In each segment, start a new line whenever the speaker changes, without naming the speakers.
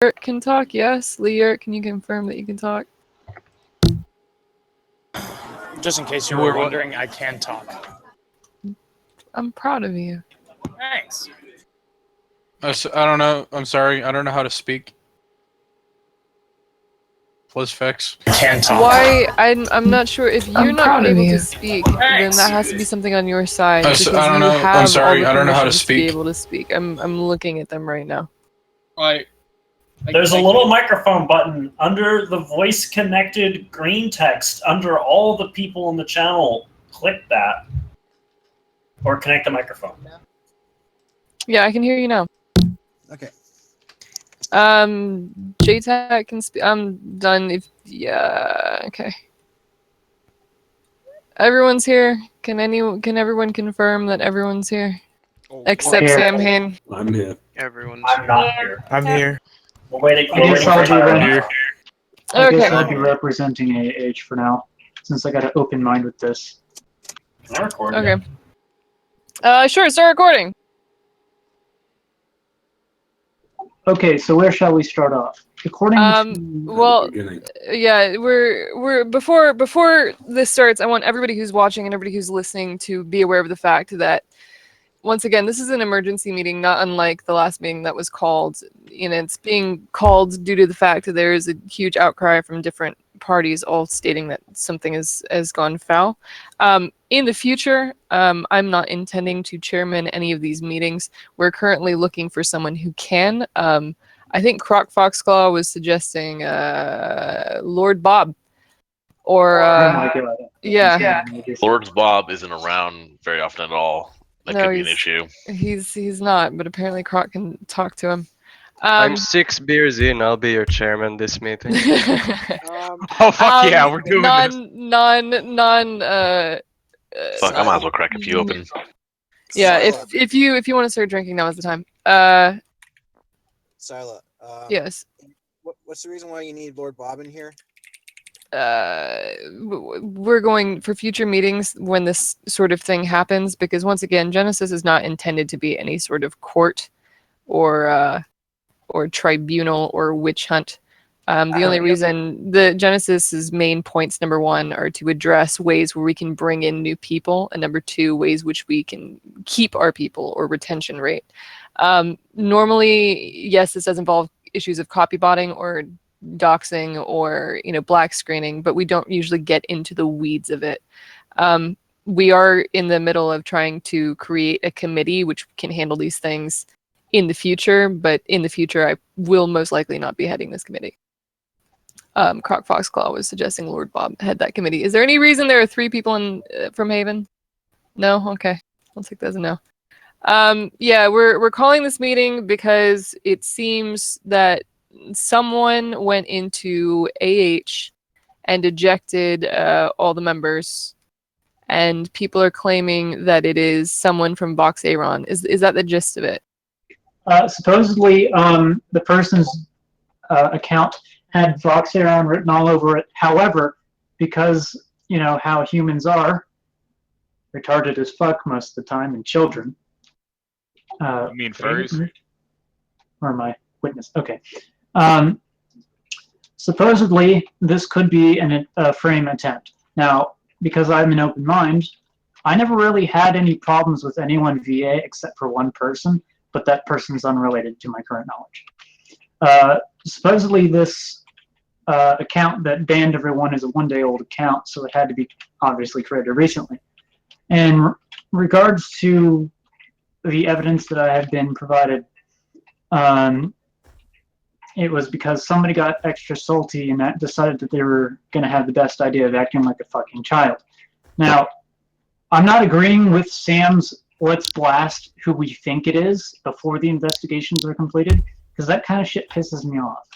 can talk, yes. Lee, can you confirm that you can talk?
Just in case you were wondering, I can talk.
I'm proud of you.
Thanks.
I don't know. I'm sorry. I don't know how to speak. Please fix.
I can talk.
Why? I'm not sure. If you're not able to speak, then that has to be something on your side.
I don't know. I'm sorry. I don't know how to speak.
To be able to speak. I'm looking at them right now.
There's a little microphone button under the voice-connected green text under all the people in the channel. Click that. Or connect the microphone.
Yeah, I can hear you now.
Okay.
JTAC can speak. I'm done. Okay. Everyone's here. Can everyone confirm that everyone's here? Except Sam Hain.
I'm here.
Everyone's
I'm not here.
I'm here.
We're waiting
I guess I'll
Okay.
be representing AH for now, since I got an open mind with this.
Okay. Sure, start recording.
Okay, so where shall we start off? According
well, yeah, we're before this starts, I want everybody who's watching and everybody who's listening to be aware of the fact that, once again, this is an emergency meeting, not unlike the last meeting that was called. You know, it's being called due to the fact that there is a huge outcry from different parties, all stating that something has gone foul. In the future, I'm not intending to chairman any of these meetings. We're currently looking for someone who can. I think Croc Foxclaw was suggesting Lord Bob. Or,
oh my God.
Yeah.
Lord Bob isn't around very often at all. That could be an issue.
He's not, but apparently Croc can talk to him.
I'm 6 beers in. I'll be your chairman this meeting.
Oh fuck yeah, we're doing this.
Fuck, I might as well crack a few open.
Yeah, if you want to start drinking, now is the time.
Sila.
Yes.
What's the reason why you need Lord Bob in here?
We're going for future meetings when this sort of thing happens, because once again, Genesis is not intended to be any sort of court or tribunal or witch hunt. The only reason the Genesis's main points, number 1, are to address ways where we can bring in new people, and number 2, ways which we can keep our people, or retention rate. Normally, yes, this does involve issues of copybotting or doxing or black screening, but we don't usually get into the weeds of it. We are in the middle of trying to create a committee which can handle these things in the future, but in the future I will most likely not be heading this committee. Croc Foxclaw was suggesting Lord Bob head that committee. Is there any reason there are 3 people from Haven? No? Okay. I'll take that as a no. Yeah, we're calling this meeting because it seems that someone went into AH and ejected all the members, and people are claiming that it is someone from Vox Aaron. Is that the gist of it?
Supposedly, the person's account had Vox Aaron written all over it. However, because you know how humans are, retarded as fuck most of the time, and children.
You mean furries?
Or my witness? Okay. Supposedly, this could be a frame attempt. Now, because I'm an open mind, I never really had any problems with anyone VA except for one person, but that person's unrelated to my current knowledge. Supposedly, this account that banned everyone is a one-day-old account, so it had to be obviously created recently. In regards to the evidence that I have been provided, it was because somebody got extra salty and that decided that they were going to have the best idea of acting like a fucking child. Now, I'm not agreeing with Sam's let's blast who we think it is before the investigations are completed, because that kind of shit pisses me off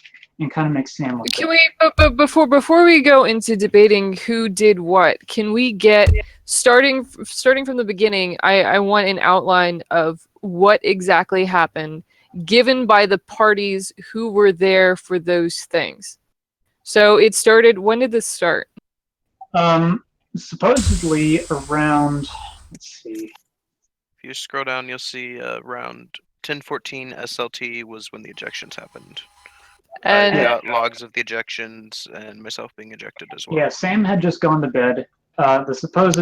and kind of makes Sam look
Can we, but before we go into debating who did what, can we get, starting from the beginning, I want an outline of what exactly happened, given by the parties who were there for those things. So it started, when did this start?
Supposedly around, let's see.
If you scroll down, you'll see around 10:14 SLT was when the ejections happened.
And
I got logs of the ejections and myself being ejected as well.
Yeah, Sam had just gone to bed. The supposed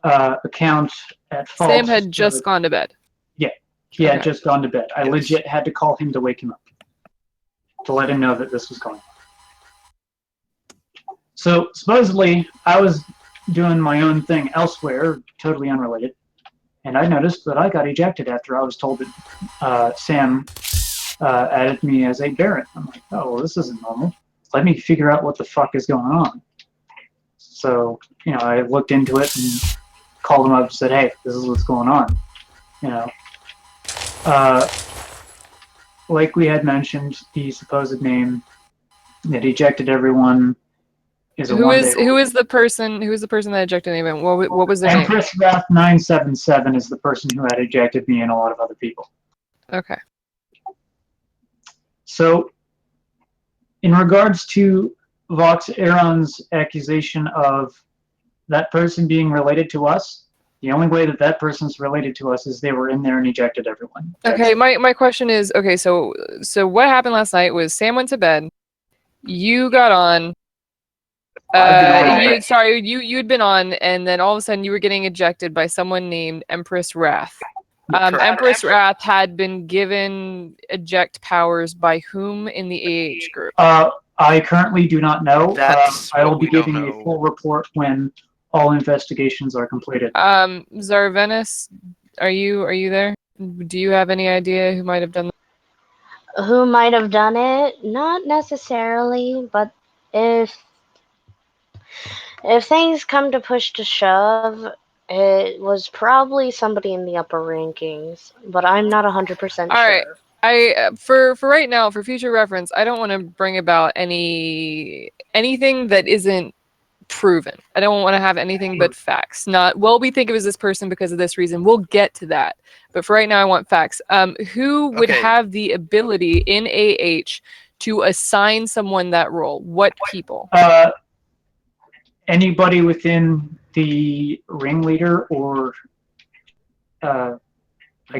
account at fault.
Sam had just gone to bed.
Yeah, he had
Okay.
just gone to bed. I
Yes.
legit had to call him to wake him up to let him know that this was going on. So supposedly, I was doing my own thing elsewhere, totally unrelated, and I noticed that I got ejected after I was told that Sam added me as a Baron. I'm like, oh, well, this isn't normal. Let me figure out what the fuck is going on. So, I looked into it and called him up and said, hey, this is what's going on. Like we had mentioned, the supposed name that ejected everyone is a
who is the person that ejected anyone? What was their name?
Empress Wrath 977 is the person who had ejected me and a lot of other people.
Okay.
So, in regards to Vox Aaron's accusation of that person being related to us, the only way that that person's related to us is they were in there and ejected everyone.
Okay, my question is, okay, so what happened last night was Sam went to bed, you got on, you'd been on, and then all of a sudden you were getting ejected by someone named Empress Wrath. Empress Wrath had been given eject powers by whom in the AH group?
I currently do not know.
That's
I will
what
be
we don't
giving a
know.
full report when all investigations are completed.
Zarvenis, are you there? Do you have any idea who might have done that?
Who might have done it? Not necessarily, but if things come to push to shove, it was probably somebody in the upper rankings, but I'm not 100% sure.
All right. I for right now, for future reference, I don't want to bring about anything that isn't proven. I don't want to have anything but facts. Not, well, we think it was this person because of this reason. We'll get to that. But for right now, I want facts. Who would have the ability in AH to assign someone that role? What people?
Anybody within the ringleader or I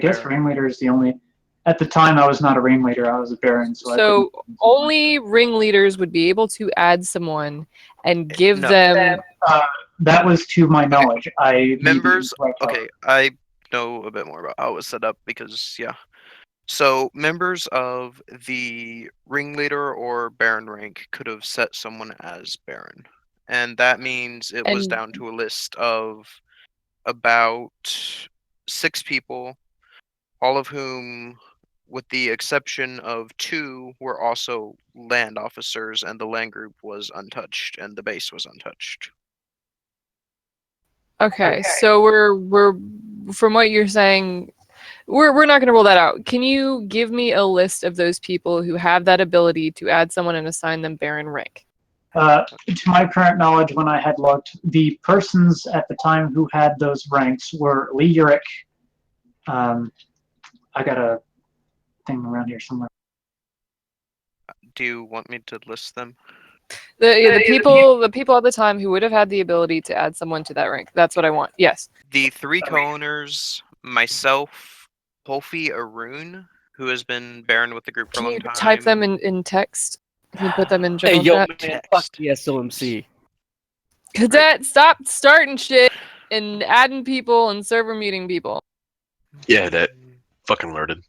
guess ringleader is the only. At the time, I was not a ringleader. I was a Baron.
So only ringleaders would be able to add someone and give them.
That was to my knowledge.
Members. Okay, I know a bit more about how it was set up because So members of the ringleader or Baron rank could have set someone as Baron, and that means it was down to a list of about 6 people, all of whom, with the exception of 2, were also land officers, and the land group was untouched, and the base was untouched.
Okay, so we're from what you're saying, we're not going to rule that out. Can you give me a list of those people who have that ability to add someone and assign them Baron rank?
To my current knowledge, when I had looked, the persons at the time who had those ranks were Lee Urick. I got a thing around here somewhere.
Do you want me to list them?
The people at the time who would have had the ability to add someone to that rank. That's what I want. Yes.
The 3 co-owners, myself, Polfi Arun, who has been Baron with the group for a long time.
Type them in text. Can you put them in general chat?
Man, fuck the SOMC.
Cadet, stop starting shit and adding people and server muting people.
Yeah, that fucking alerted.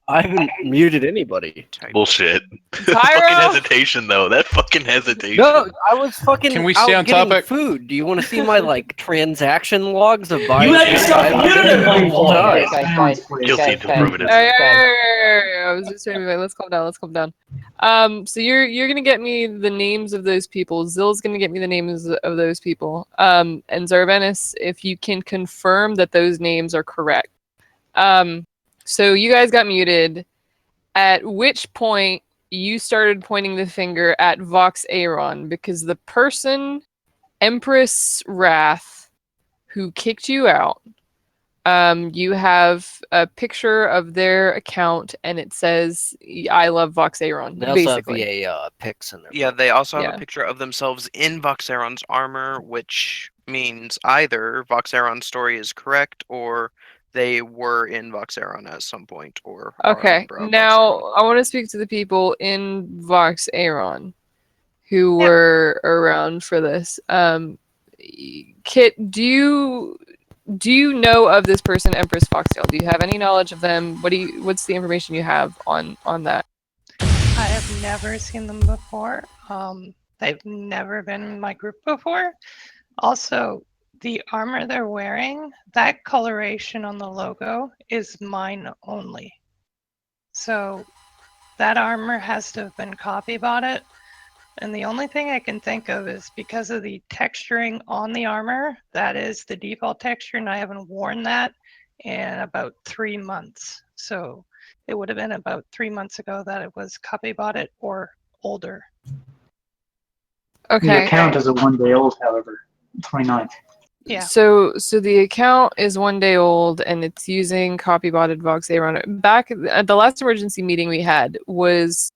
I haven't muted anybody.
Bullshit. Fucking hesitation though. That fucking hesitation.
No, I was fucking
Can we stay on topic?
Food. Do you want to see my transaction logs of buying?
You had yourself muted multiple times.
Guilty to prove it.
I was just trying to be like, let's calm down. So you're gonna get me the names of those people. Zill's gonna get me the names of those people. And Zarvenis, if you can confirm that those names are correct. So you guys got muted, at which point you started pointing the finger at Vox Aaron, because the person, Empress Wrath, who kicked you out, you have a picture of their account and it says, I love Vox Aaron,
They also
basically.
have VA pics in there.
Yeah, they also have a picture of themselves in Vox Aaron's armor, which means either Vox Aaron's story is correct or they were in Voxeron at some point, or are a
Okay,
member of
now
Voxeron.
I want to speak to the people in Vox Aeron who were around for this. Kit, do you know of this person, Empress Foxtail? Do you have any knowledge of them? What's the information you have on that?
I have never seen them before. They've never been in my group before. Also, the armor they're wearing, that coloration on the logo is mine only. So that armor has to have been copy bought it. And the only thing I can think of is because of the texturing on the armor, that is the default texture, and I haven't worn that in about 3 months. So it would have been about 3 months ago that it was copy bought it or older.
Okay.
The account is a 1 day old, however, 29th.
Yeah.
So the account is 1 day old and it's using copy-botted Vox Aeron. Back at the last emergency meeting we had, was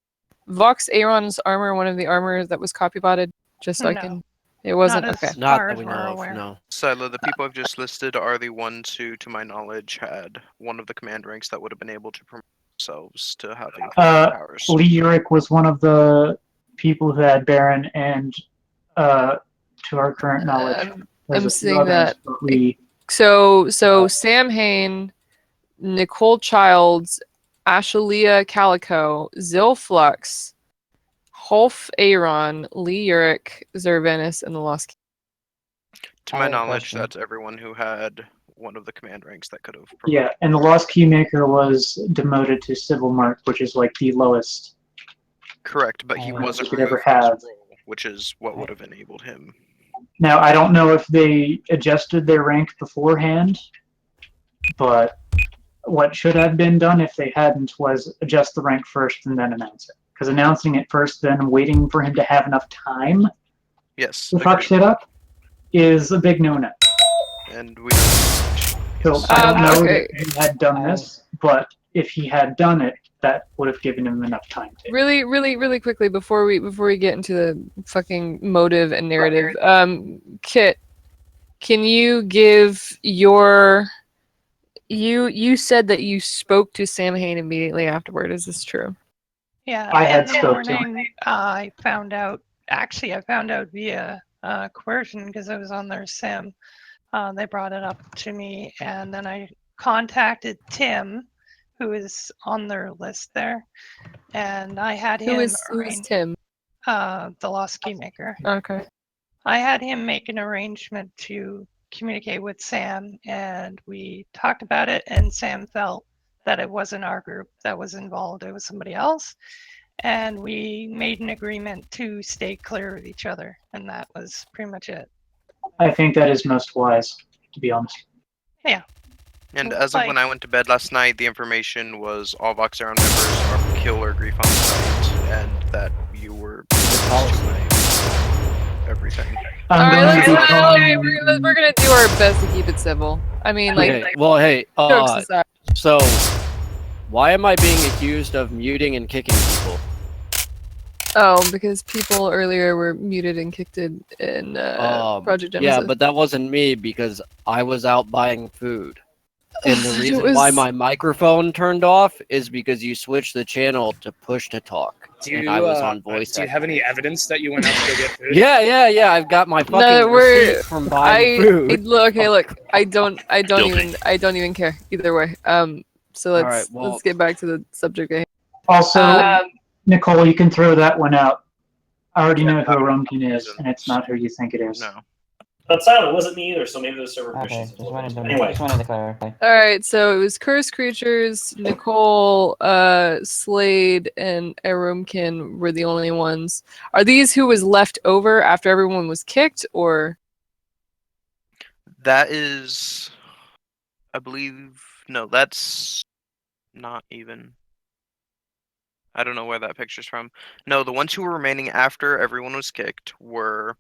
Vox Aeron's armor one of the armors that was copy-botted? Just so I can. It wasn't.
Not
Okay.
as
Not
far
that
as
we
we're
know
aware.
of, no.
Silo, the people I've just listed are the ones who, to my knowledge, had one of the command ranks that would have been able to promote themselves to having command powers.
Lee Urick was one of the people who had Baron, and to our current knowledge, there's
I'm
a few
seeing
others,
that.
but we...
So Sam Hain, Nicole Childs, Ashalia Calico, Zilflux, Holf Aeron, Lee Urick, Zervanis, and the Lost King.
To my knowledge, that's everyone who had one of the command ranks that could have.
Yeah, and the Lost Keymaker was demoted to Civil Mark, which is like the lowest.
Correct, but he wasn't
you could
removed
ever
from his
have.
role, which is what would have enabled him.
Now, I don't know if they adjusted their rank beforehand, but what should have been done if they hadn't was adjust the rank first and then announce it. Because announcing it first, then waiting for him to have enough time to fuck shit up is a big no-no.
And we.
So I don't know if he had done this, but if he had done it, that would have given him enough time to.
Really quickly before we get into the fucking motive and narrative, Kit, can you give your you said that you spoke to Sam Hain immediately afterward. Is this true?
Yeah,
I had
in the
spoke to him.
morning, I found out via coercion because I was on their sim. They brought it up to me, and then I contacted Tim, who is on their list there, and I had him.
Who is Tim?
The Lost Keymaker.
Okay.
I had him make an arrangement to communicate with Sam, and we talked about it, and Sam felt that it wasn't our group that was involved, it was somebody else, and we made an agreement to stay clear of each other, and that was pretty much it.
I think that is most wise, to be honest.
Yeah.
And as of when I went to bed last night, the information was all Voxeron members are kill or grief on site, and that you were everything.
Alright, we're gonna do our best to keep it civil. I mean, like,
Okay, well, hey,
jokes aside.
so why am I being accused of muting and kicking people?
Oh, because people earlier were muted and kicked in Project Genesis.
Yeah, but that wasn't me because I was out buying food. And the reason why my microphone turned off is because you switched the channel to push to talk. And I was on voice.
Do you have any evidence that you went out to go get food?
Yeah. I've got my fucking receipt from buying food.
Look, I don't even care either way. So let's get back to the subject.
Also, Nicole, you can throw that one out. I already know who Rumkin is, and it's not who you think it is.
No.
But Silent wasn't me either, so maybe the server permissions. Anyway.
Alright, so it was Cursed Creatures, Nicole, Slade, and Arumkin were the only ones. Are these who was left over after everyone was kicked, or?
That is, I believe, no, that's not even. I don't know where that picture's from. No, the ones who were remaining after everyone was kicked were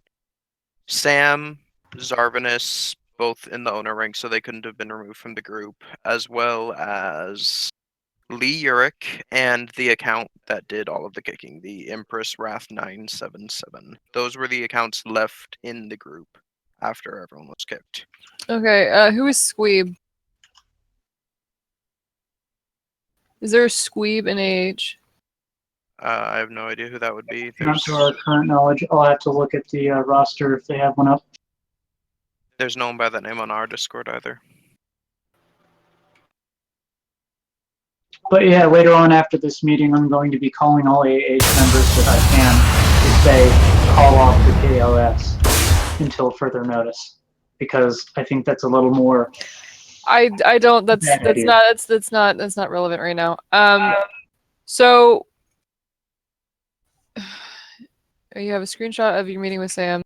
Sam, Zarvanis, both in the owner rank, so they couldn't have been removed from the group, as well as Lee Urick and the account that did all of the kicking, the Empress Wrath 977. Those were the accounts left in the group after everyone was kicked.
Okay, who is Squeeb? Is there a squeeb in AH?
I have no idea who that would be.
Not to our current knowledge. I'll have to look at the roster if they have one up.
There's no one by that name on our Discord either.
But yeah, later on after this meeting, I'm going to be calling all AH members that I can to say call off the KOS until further notice, because I think that's a little more.
I don't. That's not relevant right now. So you have a screenshot of your meeting with Sam.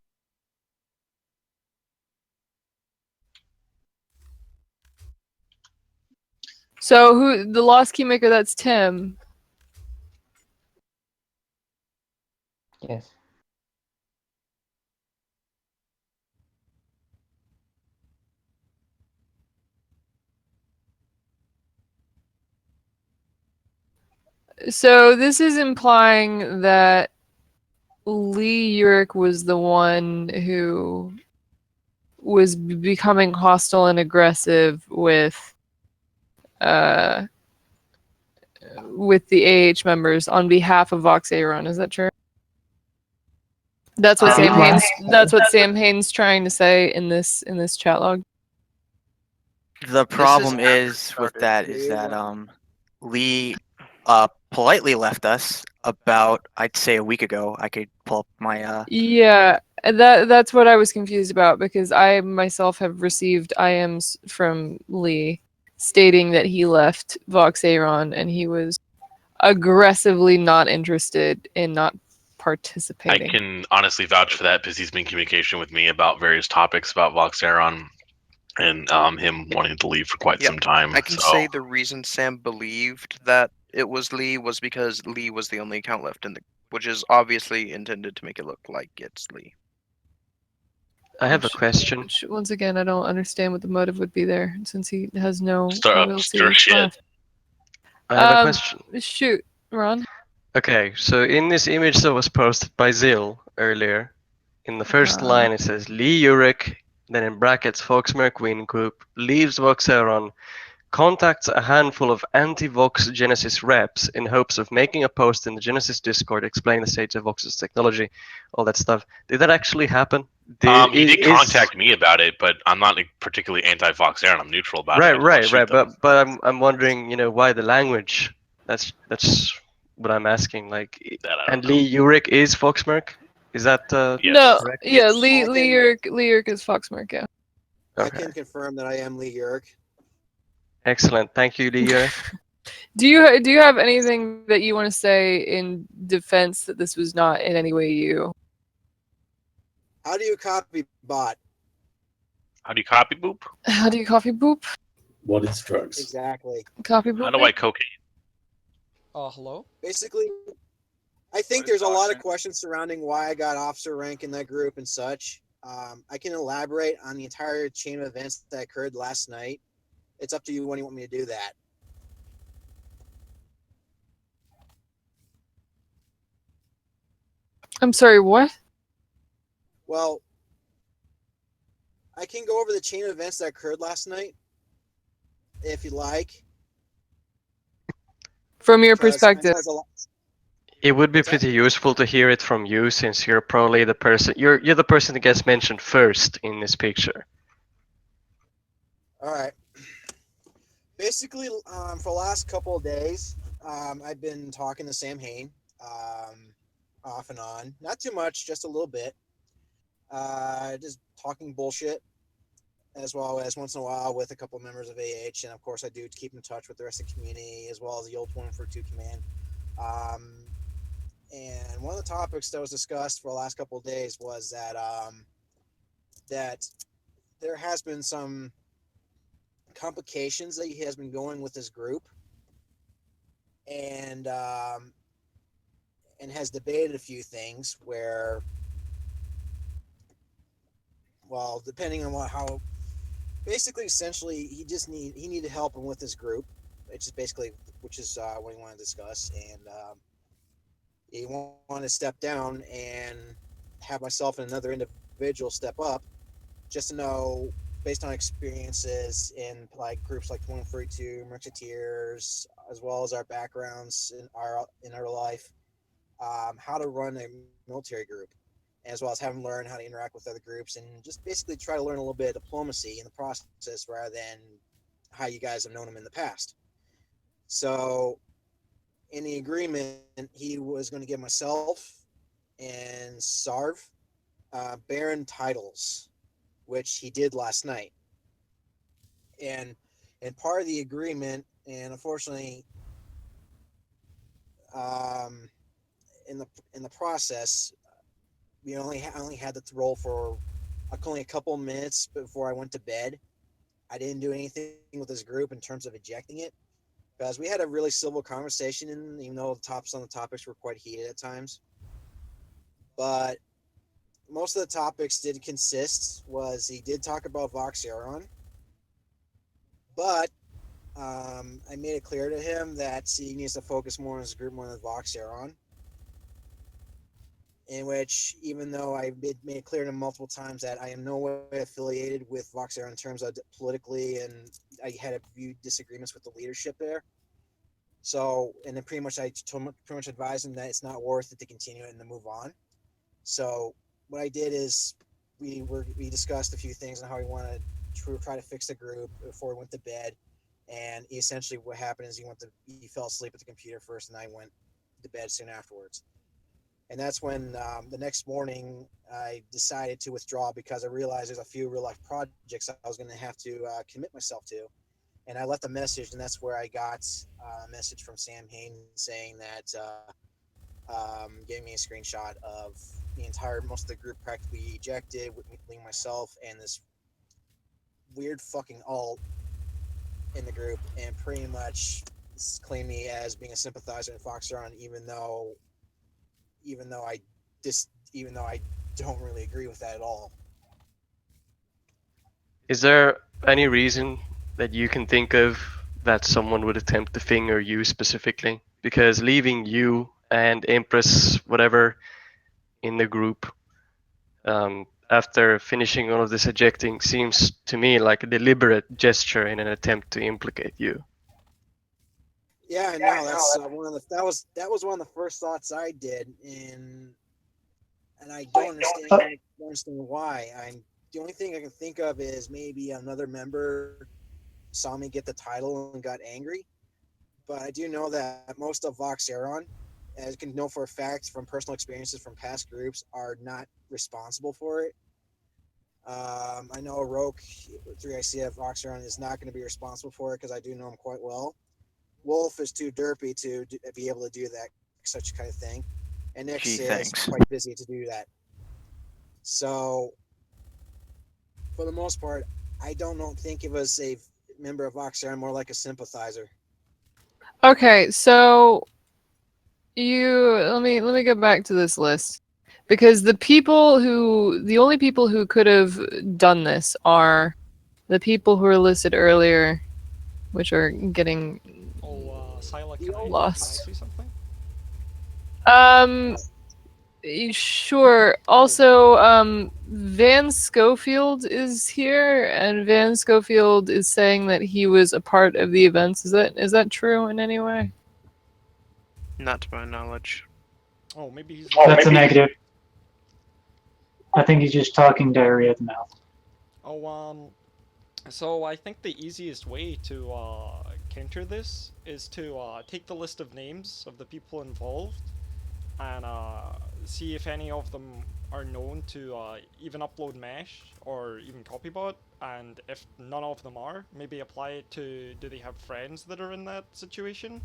So who the lost keymaker? That's Tim.
Yes.
So this is implying that Lee Urick was the one who was becoming hostile and aggressive with the AH members on behalf of Vox Aaron. Is that true? That's what Sam Haines. That's what Sam Haines trying to say in this chat log.
The problem is with that is that Lee politely left us about, I'd say, a week ago. I could pull up my
Yeah, that's what I was confused about, because I myself have received IMs from Lee stating that he left Vox Aaron and he was aggressively not interested in not
I
participating.
can honestly vouch for that because he's been in communication with me about various topics about Voxeron and him wanting to leave for quite some time.
I can say the reason Sam believed that it was Lee was because Lee was the only account left in the, which is obviously intended to make it look like it's Lee.
I have a question.
Once again, I don't understand what the motive would be there, since he has no loyalty
stir shit.
left.
I have a question.
Shoot, Ron.
Okay, so in this image that was posted by Zill earlier, in the first line it says Lee Urick, then in brackets Fox McQueen Group leaves Voxeron, contacts a handful of anti-Vox Genesis reps in hopes of making a post in the Genesis Discord explaining the state of Vox's technology, all that stuff. Did that actually happen?
He did contact me about it, but I'm not particularly anti-Voxeron. I'm neutral about it.
Right. But I'm wondering, why the language? That's what I'm asking. Like, and Lee Urick is Foxmerk? Is that
No,
correct?
yeah, Lee Urick is Foxmark, yeah.
I can confirm that I am Lee Urick.
Excellent. Thank you, Lee Urick.
Do you have anything that you want to say in defense that this was not in any way you?
How do you copy bot?
How do you copy boop?
How do you copy boop?
What is drugs?
Exactly.
Copy boop.
How do I cocaine?
Hello?
Basically, I think there's a lot of questions surrounding why I got officer rank in that group and such. I can elaborate on the entire chain of events that occurred last night. It's up to you when you want me to do that.
I'm sorry, what?
Well, I can go over the chain of events that occurred last night, if you like.
From your perspective.
It would be pretty useful to hear it from you, since you're probably the person. You're the person that gets mentioned first in this picture.
All right. Basically, for the last couple of days, I've been talking to Sam Hain, off and on. Not too much, just a little bit. Just talking bullshit, as well as once in a while with a couple of members of AH, and of course I do keep in touch with the rest of the community, as well as the old 142 command. And one of the topics that was discussed for the last couple of days was that that there has been some complications that he has been going with his group, and has debated a few things where, well, depending on how, basically, essentially, he needed help with his group, which is what he wanted to discuss, and he wanted to step down and have myself and another individual step up, just to know based on experiences in like groups like 142 Merceteers, as well as our backgrounds in our life, how to run a military group, as well as have them learn how to interact with other groups, and just basically try to learn a little bit of diplomacy in the process rather than how you guys have known them in the past. So in the agreement, he was going to give myself and Sarv Baron titles, which he did last night. And part of the agreement, and unfortunately, in the process, we only had to roll for only a couple minutes before I went to bed. I didn't do anything with this group in terms of ejecting it, because we had a really civil conversation, and even though the topics were quite heated at times. But most of the topics did consist was he did talk about Voxeron, but I made it clear to him that he needs to focus more on his group more than Voxeron. In which, even though I made it clear to him multiple times that I am no way affiliated with Voxeron in terms of politically, and I had a few disagreements with the leadership there. So, and then pretty much advised him that it's not worth it to continue it and to move on. So what I did is we discussed a few things on how we wanted to try to fix the group before we went to bed. And essentially what happened is he fell asleep at the computer first, and I went to bed soon afterwards. And that's when the next morning I decided to withdraw, because I realized there's a few real life projects I was going to have to commit myself to. And I left a message, and that's where I got a message from Sam Hain saying that, gave me a screenshot of most of the group practically ejected, with me, myself, and this weird fucking alt in the group, and pretty much claimed me as being a sympathizer in Foxeron, even though I don't really agree with that at all.
Is there any reason that you can think of that someone would attempt to finger you specifically? Because leaving you and Empress, whatever, in the group after finishing all of this ejecting seems to me like a deliberate gesture in an attempt to implicate you.
Yeah, I know. That's that was one of the first thoughts I did, and I don't understand why. The only thing I can think of is maybe another member saw me get the title and got angry. But I do know that most of Voxeron, as you can know for a fact from personal experiences from past groups, are not responsible for it. I know Roke 3ICF Voxeron is not going to be responsible for it, because I do know him quite well. Wolf is too derpy to be able to do that, such kind of thing. And Nix is quite busy to do that. So, for the most part, I don't think it was a member of Voxeron, more like a sympathizer.
Okay, so let me go back to this list, because the only people who could have done this are the people who were listed earlier, which are getting
Sila,
lost.
can I say something?
Sure. Also, Van Schofield is here, and Van Schofield is saying that he was a part of the events. Is that true in any way?
Not to my knowledge.
Oh, maybe he's.
That's a negative. I think he's just talking diarrhea at the mouth.
Oh, so I think the easiest way to counter this is to take the list of names of the people involved and see if any of them are known to even upload mesh or even copybot, and if none of them are, maybe apply it to, do they have friends that are in that situation?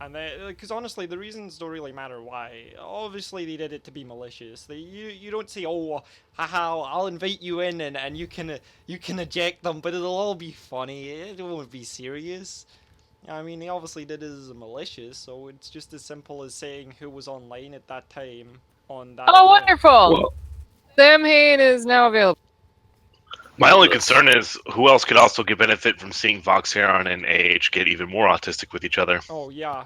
And because honestly, the reasons don't really matter why. Obviously, they did it to be malicious. You don't say, oh, haha, I'll invite you in and you can eject them, but it'll all be funny. It won't be serious. I mean, they obviously did it as malicious, so it's just as simple as saying who was online at that time on that.
Oh, wonderful! Whoa. Sam Hain is now available.
My only concern is who else could also get benefit from seeing Voxeron and AH get even more autistic with each other.
Oh yeah.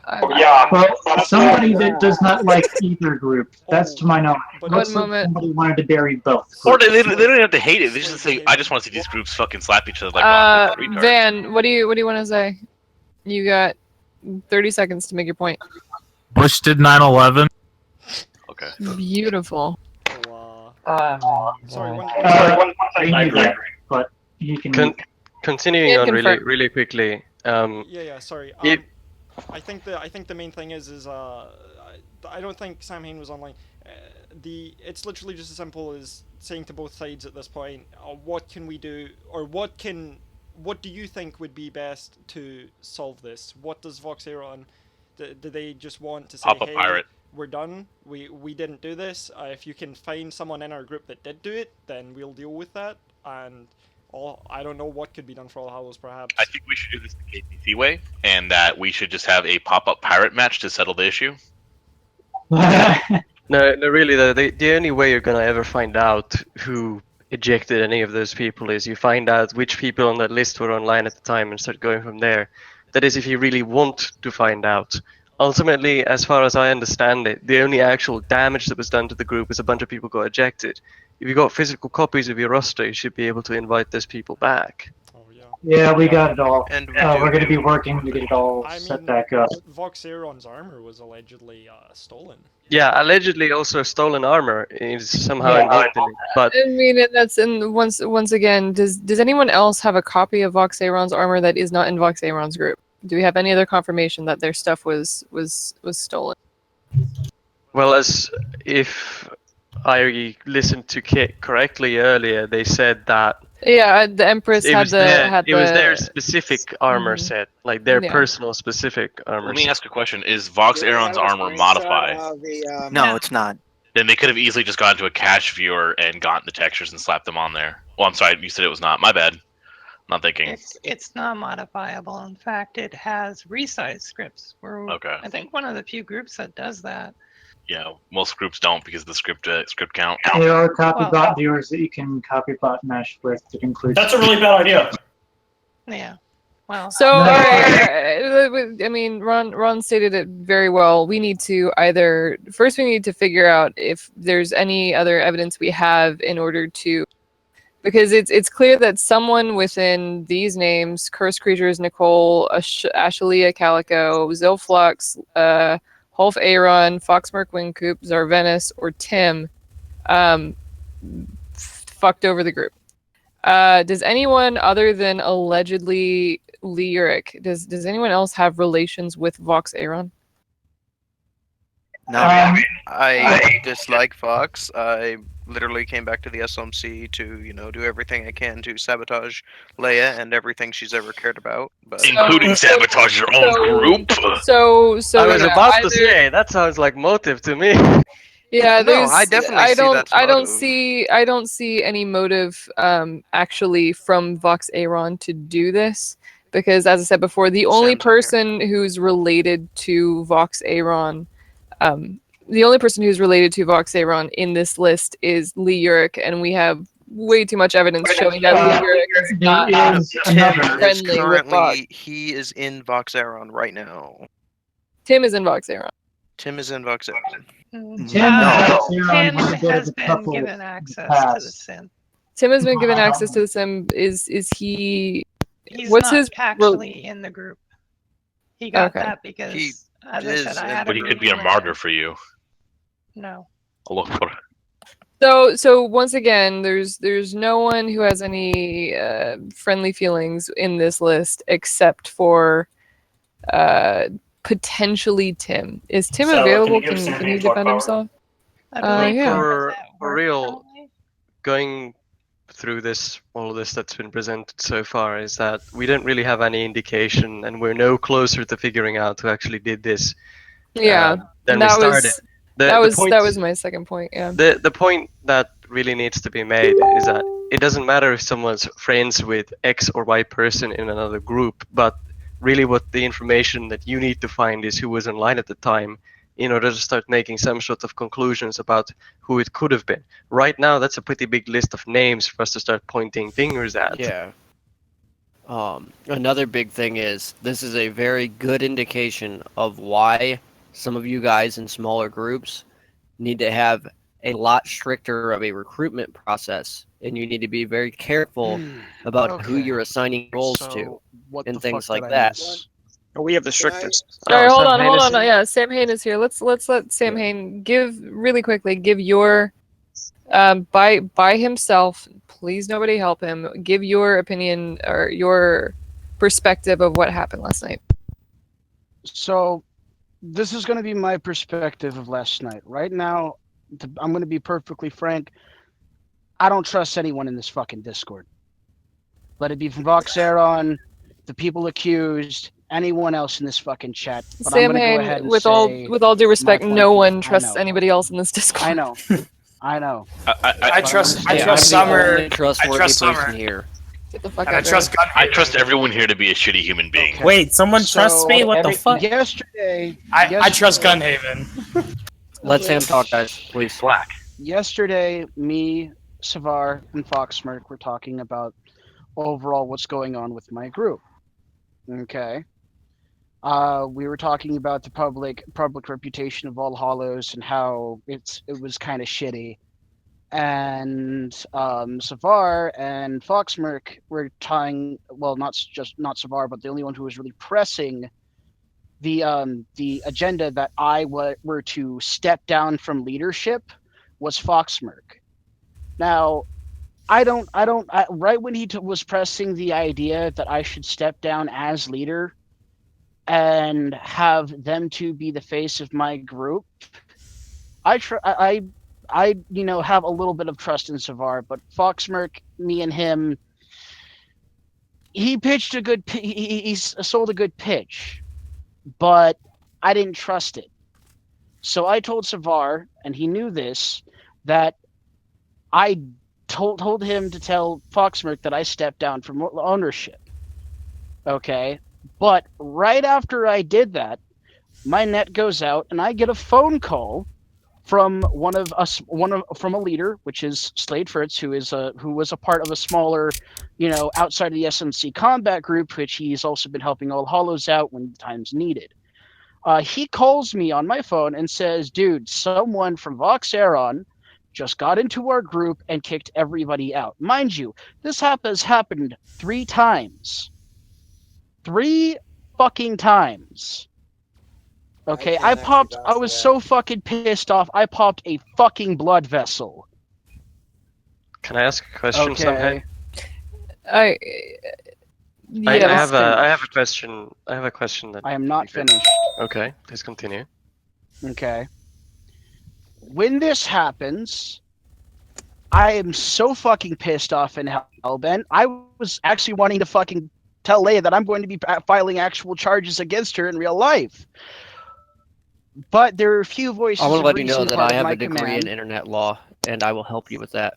Well, somebody that does not like either group. That's to my knowledge. Looks like somebody wanted to bury both.
Or
groups.
they don't have to hate it. They just say, I just want to see these groups fucking slap each other like autistic retards.
Van, what do you want to say? You got 30 seconds to make your point.
Bush did 9/11.
Okay.
Beautiful.
Sorry, one
I agree, but you can.
Continuing
Can
on
confirm.
really quickly.
Yeah. Sorry.
If,
I think the main thing is I don't think Sam Hain was online. It's literally just as simple as saying to both sides at this point, what can we do, or what do you think would be best to solve this? What does Voxeron? Do they just want to say,
Pop a
hey,
pirate.
we're done. We didn't do this. If you can find someone in our group that did do it, then we'll deal with that. And I don't know what could be done for All Hallows, perhaps.
I think we should do this the KTC way, and that we should just have a pop-up pirate match to settle the issue.
No, really, the only way you're gonna ever find out who ejected any of those people is you find out which people on that list were online at the time and start going from there. That is, if you really want to find out. Ultimately, as far as I understand it, the only actual damage that was done to the group is a bunch of people got ejected. If you got physical copies of your roster, you should be able to invite those people back.
Yeah, we got it all.
And
We're going to be working to get it all set back up.
Voxeron's armor was allegedly stolen.
Yeah, allegedly also stolen armor is somehow involved in it, but
I mean, and that's once again. Does anyone else have a copy of Voxeron's armor that is not in Voxeron's group? Do we have any other confirmation that their stuff was stolen?
well, as if I listened to Kit correctly earlier, they said that
Yeah, the Empress
it
had
was
the
their specific armor set, like their
Yeah.
personal specific armor.
Let me ask a question: is Voxeron's armor modified?
No, it's not.
Then they could have easily just gone to a cache viewer and gotten the textures and slapped them on there. Well, I'm sorry, you said it was not. My bad. Not thinking.
It's not modifiable. In fact, it has resize scripts. We're,
Okay.
I think one of the few groups that does that.
Yeah, most groups don't because of the script count.
There are copybot viewers that you can copybot mesh with that includes.
That's a really bad idea.
Yeah. Well.
So, I mean, Ron stated it very well. We need to first we need to figure out if there's any other evidence we have in order to, because it's clear that someone within these names, Cursed Creatures, Nicole, Ashalia Calico, Zilflux, Hulf Aaron, Foxmerk Wingcoop, Zarvenis, or Tim fucked over the group. Does anyone other than allegedly Lee Uric, does anyone else have relations with Voxeron?
No, I dislike Fox. I literally came back to the SMC to, do everything I can to sabotage Leia and everything she's ever cared about. But
including sabotage your own group.
So
I was about to
either-
say that sounds like motive to me.
Yeah,
No, I definitely see that's
I don't see any motive actually from Voxeron to do this, because as I said before, the only person who's related to Voxeron in this list is Lee Uric, and we have way too much evidence showing that Lee Uric is not
Tim is
friendly with Vox.
currently, he is in Voxeron right now.
Tim is in Voxeron.
Tim is in Voxeron.
Tim has been given access to the sim.
Tim has been given access to the sim. Is he?
He's
what's
not
his
actually in the group. He got
Okay.
that because, as I said, I had
But he could be a martyr for you.
No.
Look for
So once again, there's no one who has any friendly feelings in this list except for potentially Tim. Is Tim
So,
available?
can you give
Can
Sam
he
a talk
defend
power?
himself?
I believe
Yeah.
For real, going through all of this that's been presented so far is that we don't really have any indication, and we're no closer to figuring out who actually did this.
Yeah,
than we
that
started.
that was my second point. Yeah.
The point that really needs to be made is that it doesn't matter if someone's friends with X or Y person in another group, but really what the information that you need to find is who was online at the time, in order to start making some sort of conclusions about who it could have been. Right now, that's a pretty big list of names for us to start pointing fingers at.
Yeah. Another big thing is this is a very good indication of why some of you guys in smaller groups need to have a lot stricter of a recruitment process, and you need to be very careful about who you're assigning roles to and things like that.
But we have the strictest.
All right, hold on. Yeah, Sam Hain is here. Let's let Sam Hain give your by himself. Please, nobody help him. Give your opinion or your perspective of what happened last night.
So, this is going to be my perspective of last night. Right now, I'm going to be perfectly frank. I don't trust anyone in this fucking Discord. Let it be from Voxeron, the people accused, anyone else in this fucking chat. But
Sam
I'm going to go
Hain,
ahead and
with all due respect, no one trusts anybody else in this Discord.
I know. I know.
I trust Summer. I trust Summer
here.
Get the fuck
and
out
I trust Gunhaven.
I trust everyone here to be a shitty human being.
Wait, someone trusts me? What the fuck?
Yesterday,
I trust Gunhaven.
Let Sam talk, guys, please.
Black.
Yesterday, me, Savar, and Foxmerk were talking about overall what's going on with my group. Okay. We were talking about the public reputation of All Hallows and how it was kind of shitty. And Savar and Foxmerk were tying, well, not Savar, but the only one who was really pressing the agenda that I were to step down from leadership was Foxmerk. Now, right when he was pressing the idea that I should step down as leader and have them two be the face of my group, I have a little bit of trust in Savar, but Foxmerk, me and him, he pitched a good, he sold a good pitch, but I didn't trust it. So I told Savar, and he knew this, that I told him to tell Foxmerk that I stepped down from ownership. Okay, but right after I did that, my net goes out, and I get a phone call from from a leader, which is Slade Fritz, who was a part of a smaller, outside of the SMC combat group, which he's also been helping All Hallows out when times needed. He calls me on my phone and says, "Dude, someone from Voxeron just got into our group and kicked everybody out." Mind you, this has happened 3 times. 3 fucking times. Okay, I was so fucking pissed off, I popped a fucking blood vessel.
Can I ask a question, Samhain?
I
have a question. I have a question that
I am not finished.
Okay, please continue.
Okay. When this happens, I am so fucking pissed off and hellbent. I was actually wanting to fucking tell Leia that I'm going to be filing actual charges against her in real life. But there are a few voices.
I want to let you know that I have a
degree
degree in internet law, and I will help you with that.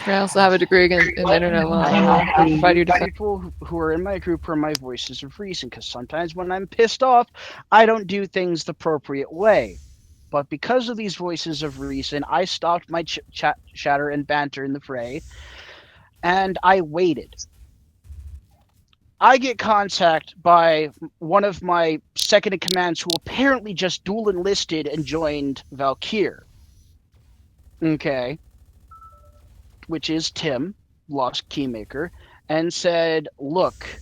I also have a degree in internet law. I will provide you defense.
People who are in my group are my voices of reason, because sometimes when I'm pissed off, I don't do things the appropriate way. But because of these voices of reason, I stopped my chatter and banter in the fray, and I waited. I get contact by one of my second in commands who apparently just dual enlisted and joined Valkyr. Okay. Which is Tim, Lost Keymaker, and said, "Look,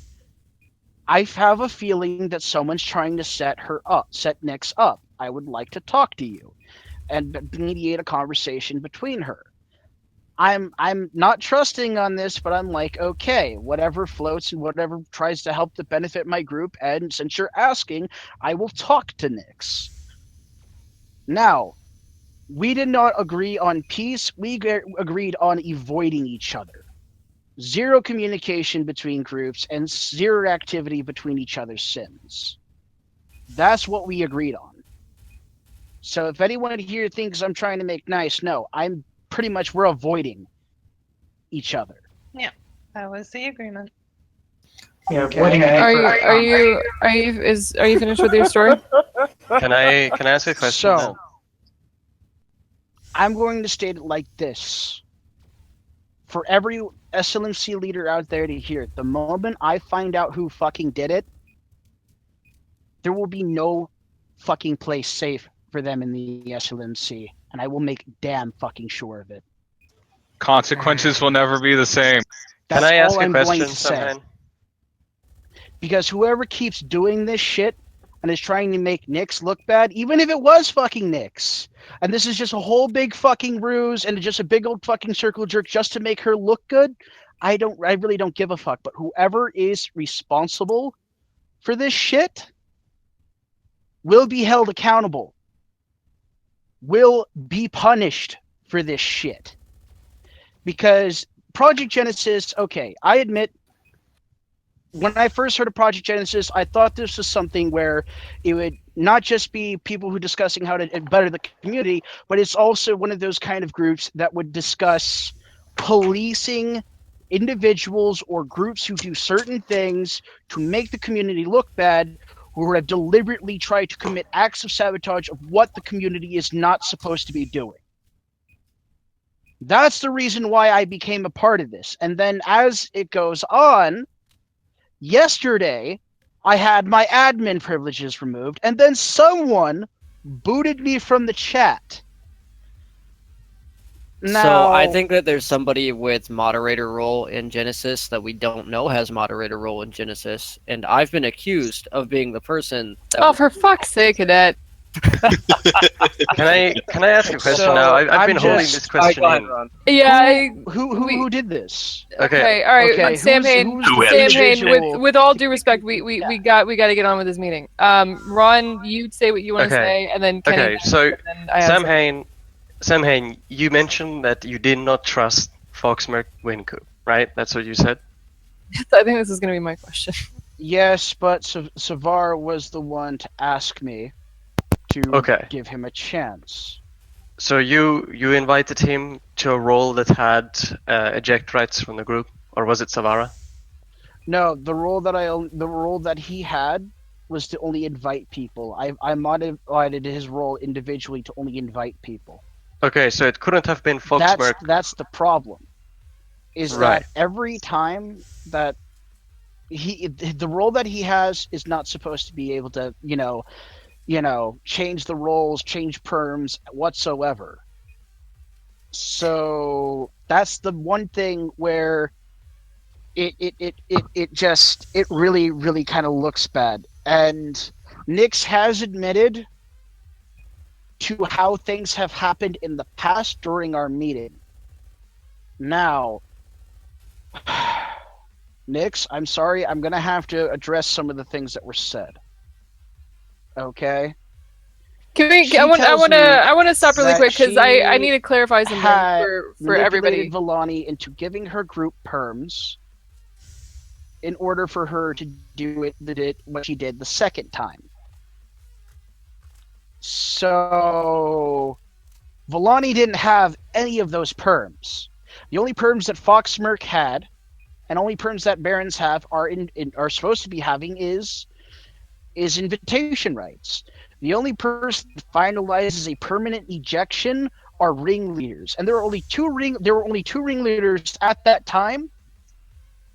I have a feeling that someone's trying to set Nyx up. I would like to talk to you and mediate a conversation between her." I'm not trusting on this, but I'm like, okay, whatever floats and whatever tries to help to benefit my group, and since you're asking, I will talk to Nyx. Now, we did not agree on peace, we agreed on avoiding each other. 0 communication between groups and 0 activity between each other's sins. That's what we agreed on. So if anyone here thinks I'm trying to make nice, no, I'm pretty much, we're avoiding each other.
Yeah, that was the agreement.
Yeah,
Okay.
waiting
Are
for
you are you finished with your story?
Can I ask a question?
So,
then?
I'm going to state it like this. For every SLMC leader out there to hear, the moment I find out who fucking did it, there will be no fucking place safe for them in the SLMC, and I will make damn fucking sure of it.
Consequences will never be the same.
That's
Can I ask
all
a
I'm going
question,
to say.
Samhain?
Because whoever keeps doing this shit and is trying to make Nyx look bad, even if it was fucking Nyx, and this is just a whole big fucking ruse and just a big old fucking circle jerk just to make her look good, I really don't give a fuck. But whoever is responsible for this shit will be held accountable, will be punished for this shit. Because Project Genesis, okay, I admit, when I first heard of Project Genesis, I thought this was something where it would not just be people who discussing how to better the community, but it's also one of those kind of groups that would discuss policing individuals or groups who do certain things to make the community look bad, who have deliberately tried to commit acts of sabotage of what the community is not supposed to be doing. That's the reason why I became a part of this. And then as it goes on, yesterday, I had my admin privileges removed, and then someone booted me from the chat. Now,
So I think that there's somebody with moderator role in Genesis that we don't know has moderator role in Genesis, and I've been accused of being the person that
Oh, for fuck's sake, Cadet.
Can I ask a question now? I've been holding this question in.
Yeah,
who did this?
Okay, all right,
Okay,
Sam
who's
Hain.
the
Sam Hain.
individual?
With all due respect, we got to get on with this meeting. Ron, you say what you want to say, and then Kenny.
Okay, so
and then I have
Sam Hain, you mentioned that you did not trust Foxmerk Wincoop, right? That's what you said?
I think this is going to be my question.
Yes, but Savar was the one to ask me to give him a chance.
So you invited him to a role that had eject rights from the group, or was it Savara?
No, the role that he had was to only invite people. I modified his role individually to only invite people.
Okay, so it couldn't have been Foxmerk.
That's the problem. Is
Right.
that every time that the role that he has is not supposed to be able to, change the roles, change perms whatsoever. So that's the one thing where it really, really kind of looks bad. And Nyx has admitted to how things have happened in the past during our meeting. Now, Nyx, I'm sorry, I'm gonna have to address some of the things that were said. Okay.
Can we? I want to stop really quick because I need to clarify something for everybody.
Manipulated Vellani into giving her group perms in order for her to do what she did the second time. So Vellani didn't have any of those perms. The only perms that Foxmerk had, and only perms that Barons have are supposed to be having is invitation rights. The only person that finalizes a permanent ejection are ringleaders, and there were only two ringleaders at that time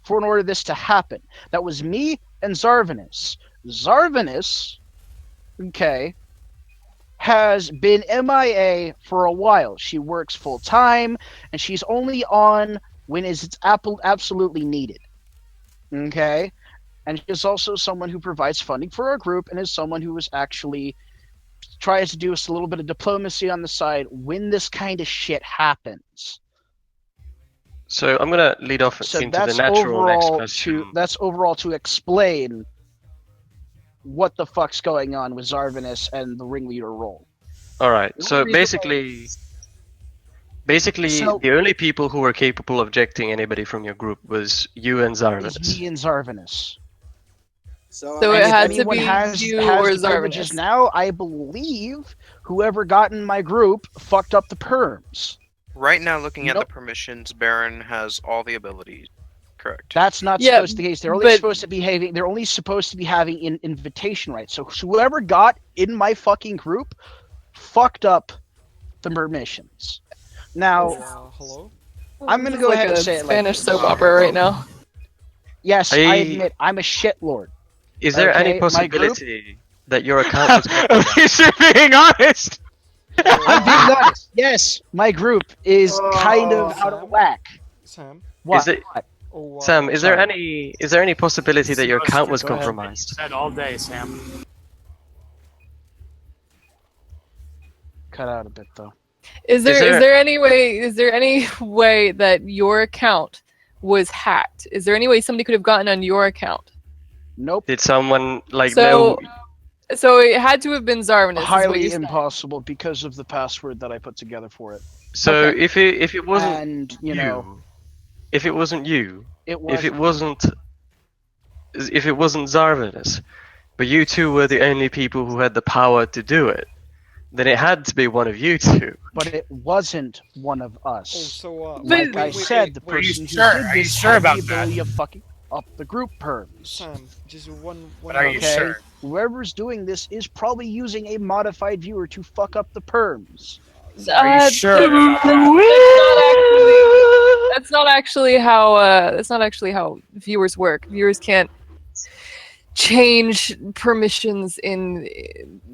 for in order this to happen. That was me and Zarvanus. Zarvanus, okay, has been MIA for a while. She works full time, and she's only on when it's absolutely needed. Okay? And she's also someone who provides funding for our group and is someone who is actually tries to do a little bit of diplomacy on the side when this kind of shit happens.
So I'm gonna lead off into the natural next question.
That's overall to explain what the fuck's going on with Zarvanus and the ringleader role.
All right. So basically, the only people who were capable of ejecting anybody from your group was you and Zarvanus.
Me and Zarvanus.
So it had to be you or
the privileges
Zarvanus.
now, I believe whoever got in my group fucked up the perms.
Right now, looking at the permissions, Baron has all the abilities. Correct.
That's not
Yeah,
supposed to be the case. They're only
but-
supposed to be having. They're only supposed to be having an invitation rights. So whoever got in my fucking group fucked up the permissions. Now,
hello?
I'm gonna
This is
go
like
ahead and
a
say it like
Spanish
this.
soap opera right now.
Yes, I admit I'm a shitlord.
Is there any
Okay, my group-
possibility that your account was compromised?
At least you're being honest.
I'm being honest. Yes, my group is kind of out of whack.
Sam?
What?
Is it,
Oh,
Sam, is there
sorry.
any possibility that your account was
Go ahead.
compromised?
Said all day, Sam.
Cut out a bit though.
Is there any way that your account was hacked? Is there any way somebody could have gotten on your account?
Nope.
Did someone like
So,
know?
so it had to have been Zarvanus. is what
Highly
you're saying.
impossible because of the password that I put together for it.
So
Okay.
if it wasn't
And you know,
if it wasn't you,
it
if it wasn't Zarvanus, but you two were the only people who had the power to do it, then it had to be one of you two.
But it wasn't one of us.
so,
like I said, the
were you
person who
sure?
did
Are you
this
sure
had
about
the
that?
ability of fucking up the group perms.
Sam, just one.
But are you
Okay?
sure?
Whoever's doing this is probably using a modified viewer to fuck up the perms.
Are you sure?
That's not actually how viewers work. Viewers can't change permissions in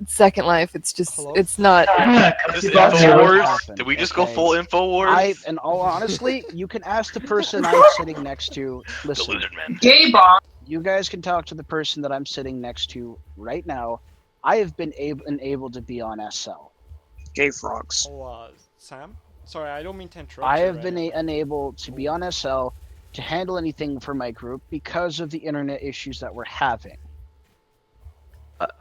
Second Life. It's just it's not.
This InfoWars? Did we just go full InfoWars?
In all honestly, you can ask the person I'm sitting next to. Listen,
Lizard Man.
Gay bomb.
you guys can talk to the person that I'm sitting next to right now. I have been able to be on SL.
Gay frogs.
Oh, Sam? Sorry, I don't mean to interrupt.
I
you,
have
right?
been unable to be on SL to handle anything for my group because of the internet issues that we're having.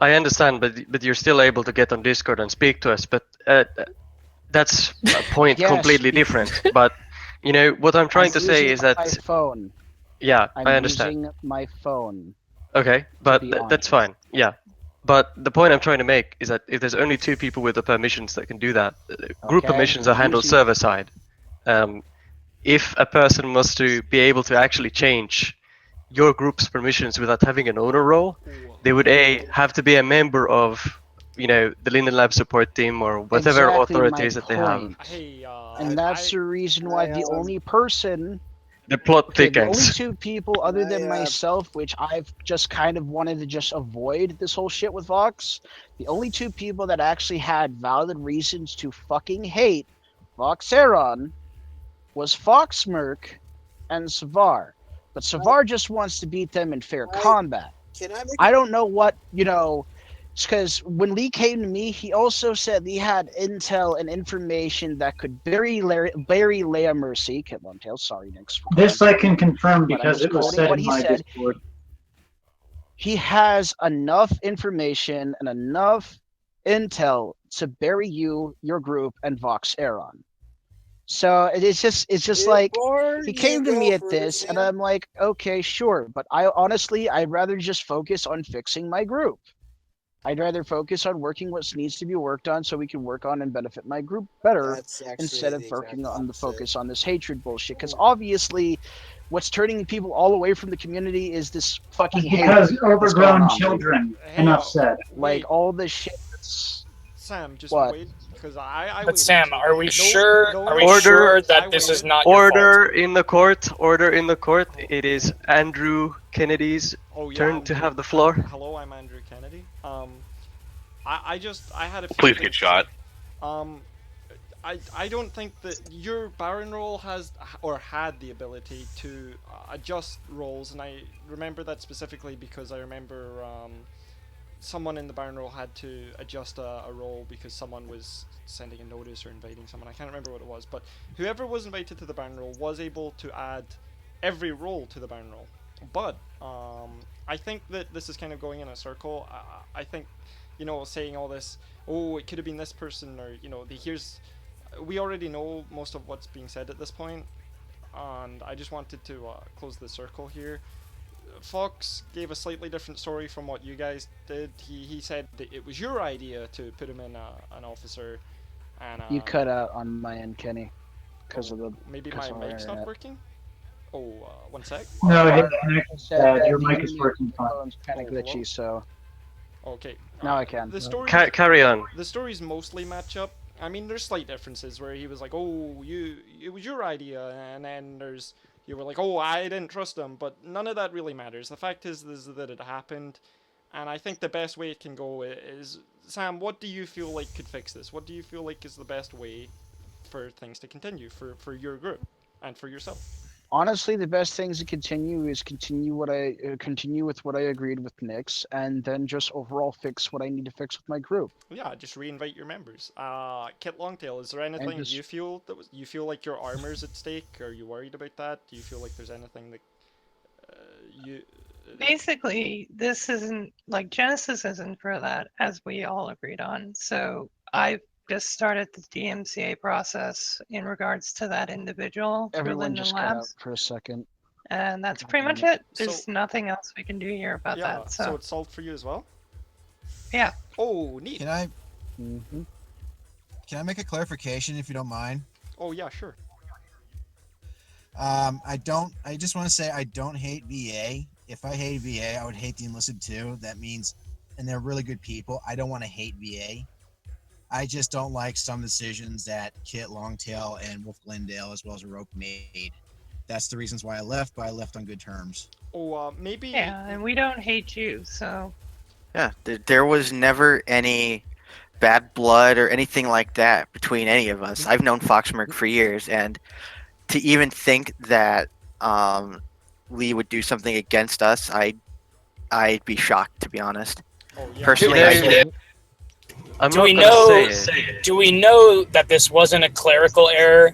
I understand, but you're still able to get on Discord and speak to us. But that's a point
Yes,
completely different. But you know what I'm trying to say
using
is that
my phone.
yeah,
I'm
I understand.
using my phone.
Okay, but
be
that's fine. Yeah, but the point I'm trying to make is that if there's only two people with the permissions that can do that, group
Okay,
permissions are handled
using-
server side. If a person was to be able to actually change your group's permissions without having an owner role, they would have to be a member of, you know, the Linden Lab support team or whatever
Exactly
authorities
my
that they have.
point.
Hey,
And that's the reason why the only person,
The plot
the only
thickens.
two people other than myself, which I've just kind of wanted to just avoid this whole shit with Vox, the only two people that actually had valid reasons to fucking hate Voxeron was Foxmerk and Savar. But Savar just wants to beat them in fair combat.
Can I make
I don't know what, you know, because when Lee came to me, he also said he had intel and information that could bury Leia Mercy. Come on, Tails. Sorry, Nix.
This I can confirm
But I'm
because
just
it was
quoting
said
what
in
he
my
said.
Discord.
He has enough information and enough intel to bury you, your group, and Vox Aeron. So it's just like he came to me at this, and I'm like, okay, sure, but I'd rather just focus on fixing my group. I'd rather focus on working what needs to be worked on so we can work on and benefit my group better
That's actually
instead of
the
working
exact
on the
opposite.
focus on this hatred bullshit. Because obviously, what's turning people all away from the community is this fucking hate
Because
that's going
overgrown
on.
children.
Hey,
Enough said.
Like all this shit. That's...
Sam, just
What?
wait, because I
But
waited
Sam,
too.
are we
No-
sure?
no
Are
one-
we sure
I
that this is
waited.
not your fault?
Order in the court. Order in the court. It is Andrew Kennedy's
Oh, yeah,
turn to have the floor.
Hello, I'm Andrew Kennedy. I had a few
Please
things
get
to
shot.
say. I don't think that your Baron role has or had the ability to adjust roles, and I remember that specifically because I remember someone in the Baron role had to adjust a role because someone was sending a notice or inviting someone. I can't remember what it was, but whoever was invited to the Baron role was able to add every role to the Baron role. But I think that this is kind of going in a circle. I think, you know, saying all this, oh, it could have been this person, or, you know, we already know most of what's being said at this point, and I just wanted to close the circle here. Fox gave a slightly different story from what you guys did. He said that it was your idea to put him in an officer, and
You cut out on my end, Kenny, because of the.
maybe
because
my
of our
mic's not
internet.
working. one sec.
No, his
I
connection's
said
bad.
that
Your
the
mic is
internet
working fine.
phone's kind of glitchy, so
Okay.
now I can.
The stories,
Carry on.
The stories mostly match up. I mean, there's slight differences where he was like, "Oh, it was your idea," and then you were like, "Oh, I didn't trust him," but none of that really matters. The fact is that it happened, and I think the best way it can go is, Sam, what do you feel like could fix this? What do you feel like is the best way for things to continue for your group and for yourself?
Honestly, the best things to continue is continue with what I agreed with Nix, and then just overall fix what I need to fix with my group.
Yeah, just reinvite your members. Kit Longtail, is there anything
just-
you feel like your armor's at stake? Are you worried about that? Do you feel like there's anything that you?
Basically, this isn't like Genesis isn't for that, as we all agreed on. So I just started the DMCA process in regards to that individual through
Everyone
Linden
just cut out
Labs.
for a second.
And that's
God
pretty
damn
much
it.
it. There's nothing else we can do here about
Yeah,
that.
so it's solved for you as well.
Yeah.
Oh, neat.
Can I? Can I make a clarification if you don't mind?
Oh yeah, sure.
I just want to say I don't hate VA. If I hate VA, I would hate the enlisted too. That means, and they're really good people. I don't want to hate VA. I just don't like some decisions that Kit Longtail and Wolf Glendale as well as Rope made. That's the reasons why I left, but I left on good terms.
Oh, maybe.
Yeah, and we don't hate you, so.
Yeah, there was never any bad blood or anything like that between any of us. I've known Foxmerk for years, and to even think that Lee would do something against us, I'd be shocked, to be honest.
Oh, yeah.
Personally,
Do we know that this wasn't a clerical error?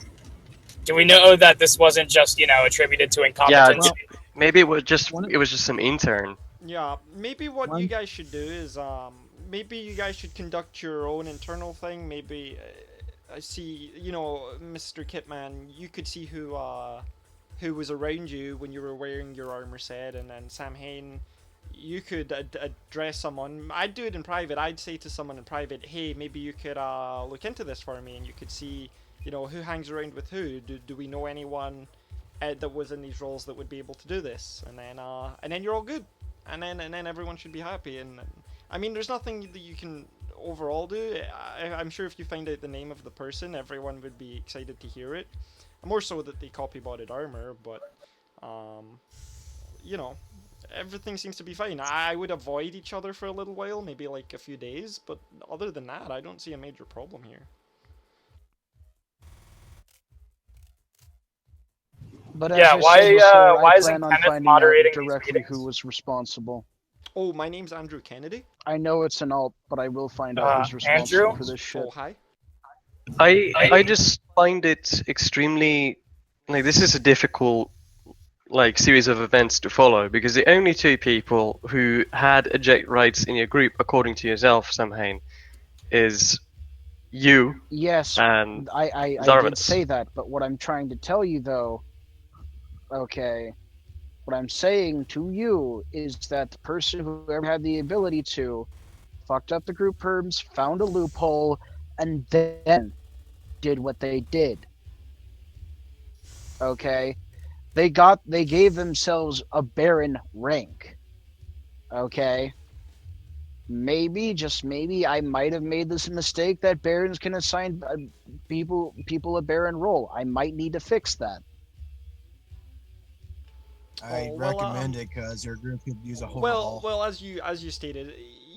Do we know that this wasn't just, attributed to incompetence?
Yeah, maybe it was just some intern.
Yeah, maybe what you guys should do is maybe you guys should conduct your own internal thing. Maybe I see, Mr. Kitman, you could see who was around you when you were wearing your armor set, and then Sam Hain, you could address someone. I'd do it in private. I'd say to someone in private, hey, maybe you could look into this for me, and you could see, who hangs around with who. Do we know anyone that was in these roles that would be able to do this? And then you're all good. And then everyone should be happy. And I mean, there's nothing that you can overall do. I'm sure if you find out the name of the person, everyone would be excited to hear it. More so that they copy-botted armor, but everything seems to be fine. I would avoid each other for a little while, maybe like a few days, but other than that, I don't see a major problem here.
But
Yeah,
as I said before,
why
I
isn't
plan on
Kenneth
finding out
moderating these
directly
meetings?
who was responsible.
Oh, my name's Andrew Kennedy.
I know it's an alt, but I will find out who's responsible
Andrew?
for this shit.
Oh, hi.
I just find it extremely this is a difficult series of events to follow, because the only two people who had eject rights in your group, according to yourself, Samhain, is you.
Yes,
and
I did
Zarvus.
say that, but what I'm trying to tell you though, okay, what I'm saying to you is that the person who ever had the ability to fucked up the group perms, found a loophole, and then did what they did. Okay? They gave themselves a Baron rank. Okay? Maybe, just maybe, I might have made this mistake that Barons can assign people a Baron role. I might need to fix that.
I recommend it because your group could use a whole.
Well, as you stated,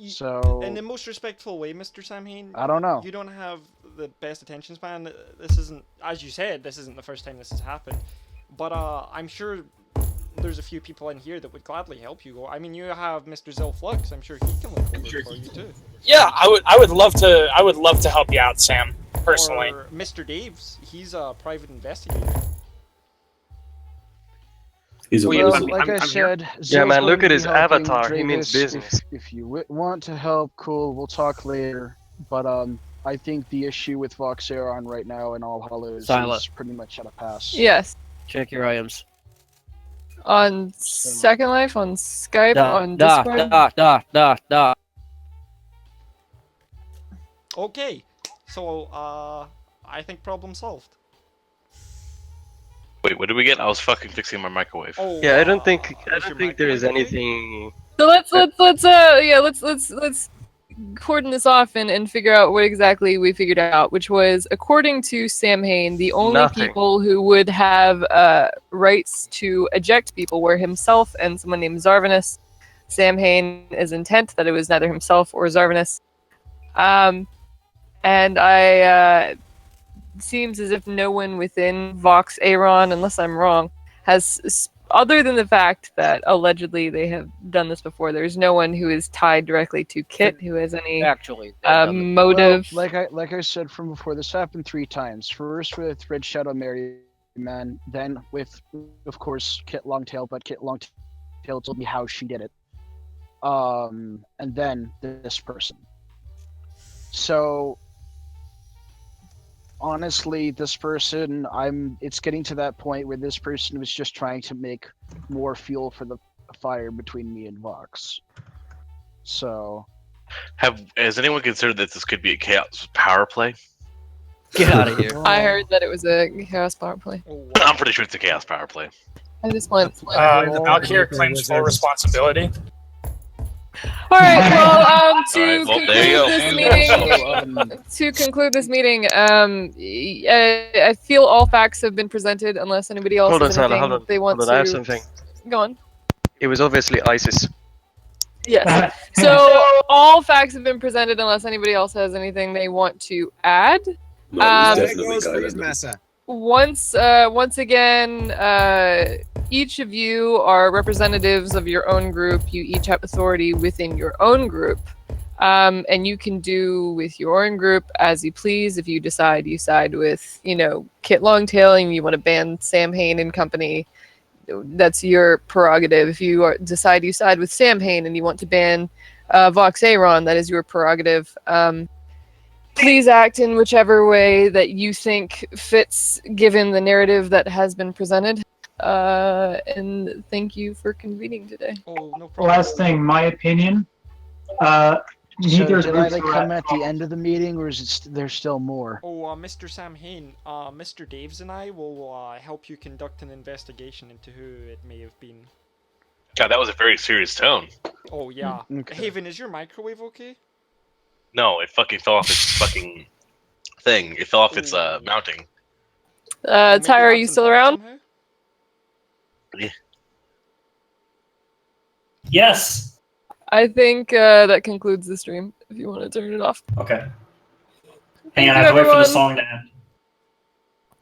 So
in the most respectful way, Mr. Samhain,
I don't know.
You don't have the best attention span. This isn't, as you said, this isn't the first time this has happened. But I'm sure there's a few people in here that would gladly help you. I mean, you have Mr. Zilflux. I'm sure he can look over it for you too.
Yeah, I would love to help you out, Sam. Personally.
Or Mr. Daves. He's a private investigator.
Well, like I said,
yeah, man, look at his
Zill's going to be
avatar.
helping
He means
Dravis.
business.
If you want to help, cool. We'll talk later. But I think the issue with Voxeron right now in All Hallows
Silent.
is pretty much at a pass.
Yes.
Check your items.
On Second Life, on Skype, on
Da,
Discord.
da.
Okay, so I think problem solved.
Wait, what did we get? I was fucking fixing my microwave.
Oh,
Yeah, I don't think there is anything.
So let's cordon this off and figure out what exactly we figured out, which was, according to Sam Hain, the only
Nothing.
people who would have rights to eject people were himself and someone named Zarvanus. Sam Hain is intent that it was neither himself or Zarvanus. And seems as if no one within Vox Aeron, unless I'm wrong, has, other than the fact that allegedly they have done this before, there's no one who is tied directly to Kit who has any motive.
Well, like I said from before, this happened 3 times. First with Red Shadow Merryman, then with, of course, Kit Longtail, but Kit Longtail told me how she did it. And then this person. So honestly, this person, it's getting to that point where this person was just trying to make more fuel for the fire between me and Vox. So
Has anyone considered that this could be a chaos power play?
Get out of here.
I heard that it was a chaos power play.
I'm pretty sure it's a chaos power play.
I just want.
The Valkyrie claims full responsibility.
All right. Well, to
conclude
this meeting, I feel all facts have been presented, unless anybody else has anything they want to.
I have something.
Go on.
It was obviously ISIS.
Yes. So all facts have been presented, unless anybody else has anything they want to add. Once again, each of you are representatives of your own group. You each have authority within your own group. And you can do with your own group as you please. If you decide you side with, Kit Longtail and you want to ban Sam Hain and company, that's your prerogative. If you decide you side with Sam Hain and you want to ban Vox Aeron, that is your prerogative. Please act in whichever way that you think fits, given the narrative that has been presented. And thank you for convening today.
Oh, no problem.
Last thing, my opinion.
So
Neither
did I
groups were
come
at
at the end of the meeting, or is it there's still more?
Oh, Mr. Sam Hain, Mr. Daves and I will help you conduct an investigation into who it may have been.
God, that was a very serious tone.
Oh, yeah.
Okay.
Haven, is your microwave okay?
No, it fucking fell off its fucking thing. It fell off its mounting.
Tyra, are you still around?
Yeah.
Yes.
I think that concludes the stream, if you want to turn it off.
Okay. Hang on, I have to wait for the song to end.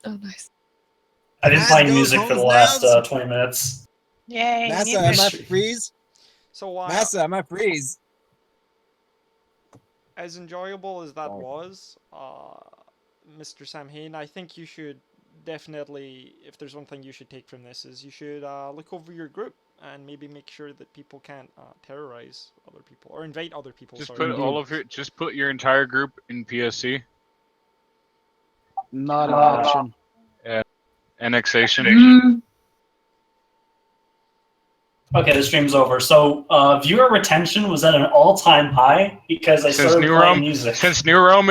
Oh, nice.
I've been playing music for the last 20 minutes.
Yay.
Massa, am I freeze?
So,
Massa, am I freeze?
as enjoyable as that was, Mr. Sam Hain, I think you should definitely, if there's one thing you should take from this, is you should look over your group and maybe make sure that people can't terrorize other people or invite other people.
Just put your entire group in PSC.
Not an option.
Yeah. Annexation.
Okay, the stream's over. So viewer retention was at an all-time high because I started playing music.
Since New Rome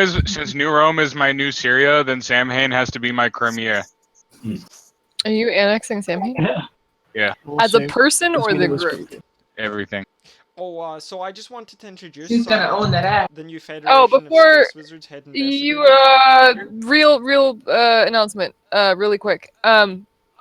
is my new Syria, then Sam Hain has to be my Crimea.
Are you annexing Sam Hain?
Yeah.
As a person or the group?
Everything.
Oh, so I just wanted to introduce
Who's gonna own that app?
the new Federation
Oh, before
of Space Wizards head
you,
investigator.
real announcement, really quick.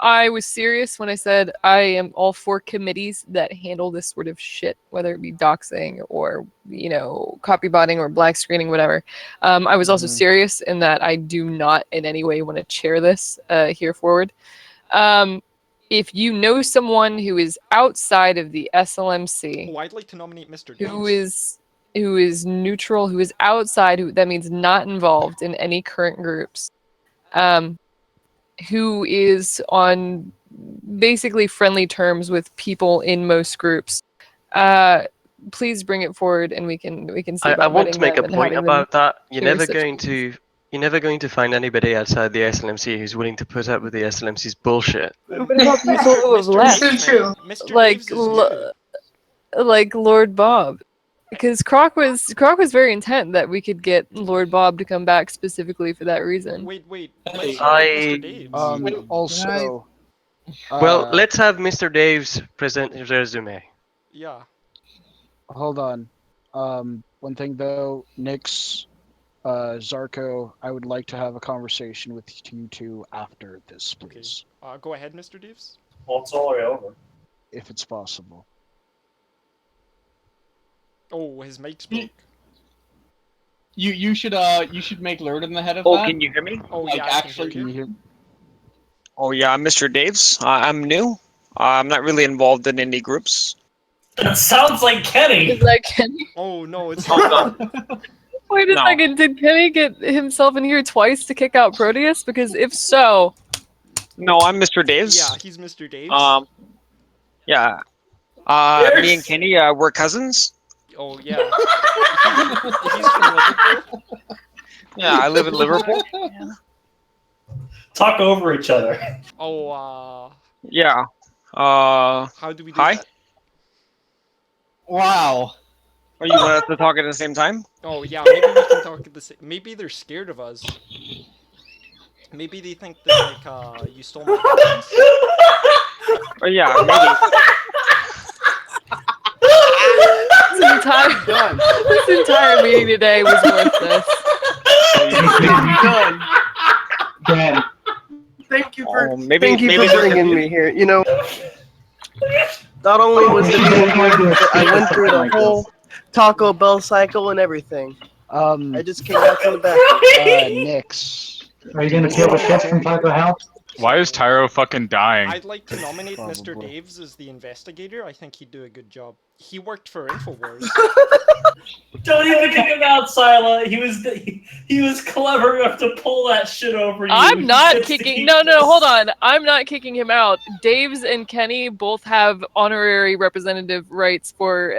I was serious when I said I am all for committees that handle this sort of shit, whether it be doxing or, copybotting or black screening, whatever. I was also serious in that I do not in any way want to chair this here forward. If you know someone who is outside of the SLMC,
I'd like to nominate Mr.
who is neutral, who is outside, that means not involved in any current groups, who is on basically friendly terms with people in most groups, please bring it forward and we can see about
I want to make a
them and
point
having
about
them
that. You're never
research
going to find anybody outside the SLMC who's willing to put up with the SLMC's bullshit.
What about people who have left? Like Lord Bob, because Croc was very intent that we could get Lord Bob to come back specifically for that reason.
Wait.
Also,
Well, let's have Mr. Dave's present his resume.
Yeah.
Hold on. One thing though, Nyx, Zarko, I would like to have a conversation with you two after this, please.
Go ahead, Mr. Deves.
Well, it's already over.
If it's possible.
Oh, his mic's broke.
You should make Lurden the head of
Oh,
that.
can you hear me?
Oh,
Like,
yeah,
actually,
Can you hear?
Oh yeah, I'm Mr. Daves. I'm new. I'm not really involved in any groups.
That sounds like Kenny.
Is that Kenny?
Oh no, it's
not.
Wait a
No.
second. Did Kenny get himself in here twice to kick out Proteus? Because if so,
No, I'm Mr. Daves.
Yeah, he's Mr. Daves.
Yeah. Me and Kenny, we're cousins.
Oh yeah. He's from Liverpool.
Yeah, I live in Liverpool.
Talk over each other.
Oh,
Yeah.
how do we do
Hi.
that?
Wow.
Are you want us to talk at the same time?
Oh yeah, maybe we can talk at the same. Maybe they're scared of us. Maybe they think that like you stole my weapons.
Oh yeah, maybe.
this entire meeting today was worth this.
Dan. Thank you for
maybe-
thank you
maybe
for
they're
bringing me here. You know, not only was the meeting good, but I went through the whole Taco Bell cycle and everything. I just came back from the back.
Nyx.
Are you gonna kill the shit from Taco Hell?
Why is Tyro fucking dying?
I'd like to nominate Mr. Daves as the investigator. I think he'd do a good job. He worked for Infowars.
Don't even kick him out, Sila. He was clever enough to pull that shit over you.
I'm not
Just to
kicking.
keep
No,
this-
hold on. I'm not kicking him out. Daves and Kenny both have honorary representative rights for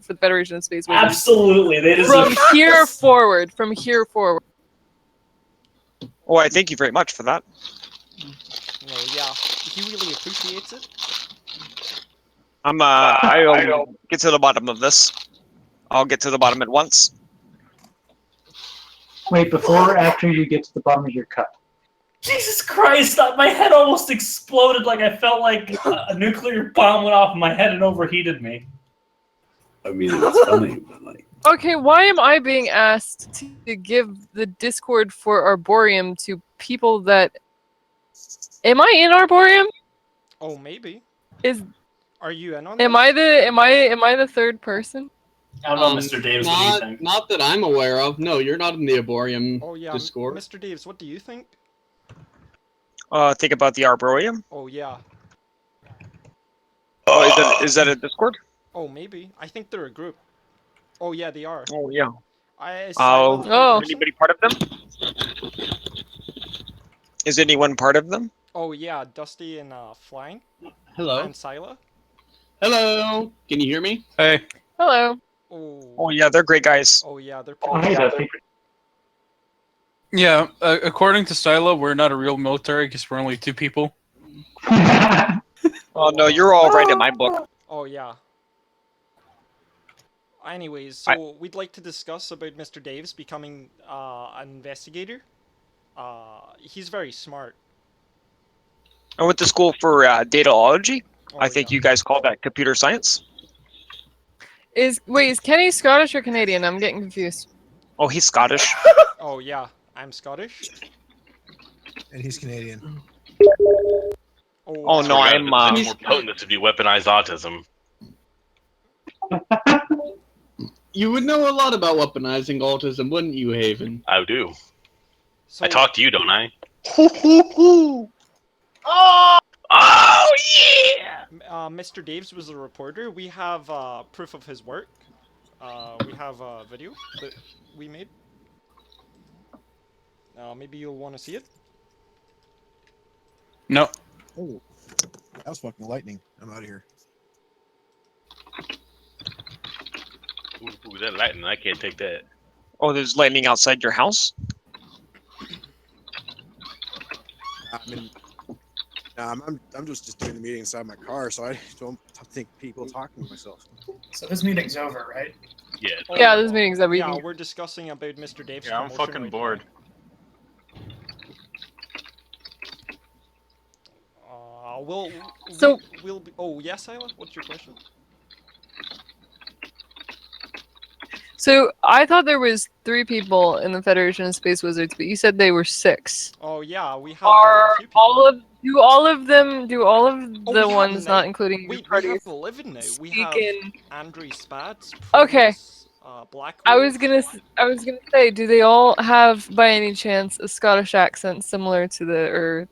the Federation of Space Wizards.
Absolutely, they
From
deserve.
here forward. From here forward.
Oh, I thank you very much for that.
Oh yeah, he really appreciates it.
I'll get to the bottom of this. I'll get to the bottom at once.
Wait, before or after you get to the bottom of your cup?
Jesus Christ! My head almost exploded. Like I felt like a nuclear bomb went off in my head and overheated me.
I mean, it's funny, but like.
Okay, why am I being asked to give the Discord for Arboreum to people that... Am I in Arboreum?
Oh, maybe. Are you in on
Am
this?
I the third person?
I don't know, Mr. Daves. What do you think?
Not that I'm aware of. No, you're not in the Arboreum
Oh yeah,
Discord.
Mr. Daves, what do you think?
Think about the Arboreum.
Oh yeah.
Oh, is that a Discord?
Oh maybe. I think they're a group. Oh yeah, they are.
Oh yeah.
Oh.
Is anybody part of them? Is anyone part of them?
Oh yeah, Dusty and Flying.
Hello.
And Sila.
Hello. Can you hear me?
Hey.
Hello.
Oh yeah, they're great guys.
Oh yeah, they're
Oh,
pretty
hey, Dusty.
Yeah, according to Stylo, we're not a real military because we're only 2 people.
Oh no, you're all right in my book.
Oh yeah. Anyways, so we'd like to discuss about Mr. Daves becoming an investigator. He's very smart.
I went to school for dataology. I think you guys call that computer science.
Is Kenny Scottish or Canadian? I'm getting confused.
Oh, he's Scottish.
Oh yeah, I'm Scottish.
And he's Canadian.
Oh no, I'm
more potent if you weaponize autism.
You would know a lot about weaponizing autism, wouldn't you, Haven?
I do.
So,
I talk to you, don't I?
Oh yeah!
Mr. Daves was a reporter. We have proof of his work. We have a video that we made. Maybe you'll want to see it.
No.
Oh, that was fucking lightning. I'm out of here.
Ooh, that lightning, I can't take that.
Oh, there's lightning outside your house?
I'm just doing the meeting inside my car, so I don't think people talking to myself.
So this meeting's over, right?
Yeah.
Yeah, this meeting's over.
Yeah, we're discussing about Mr. Dave's
Yeah, I'm
promotion
fucking
right
bored.
now. we'll be. Oh yes, Isla. What's your question?
So I thought there was 3 people in the Federation of Space Wizards, but you said they were 6.
Oh yeah, we have
Are
a few people.
all of the
we have
ones not
Knight-
including
Wait,
your party
we have 11 now. We
speak
have
in?
Andre Spats,
Okay.
Proteus, Black
I
Wolf.
was gonna say, do they all have by any chance a Scottish accent similar to or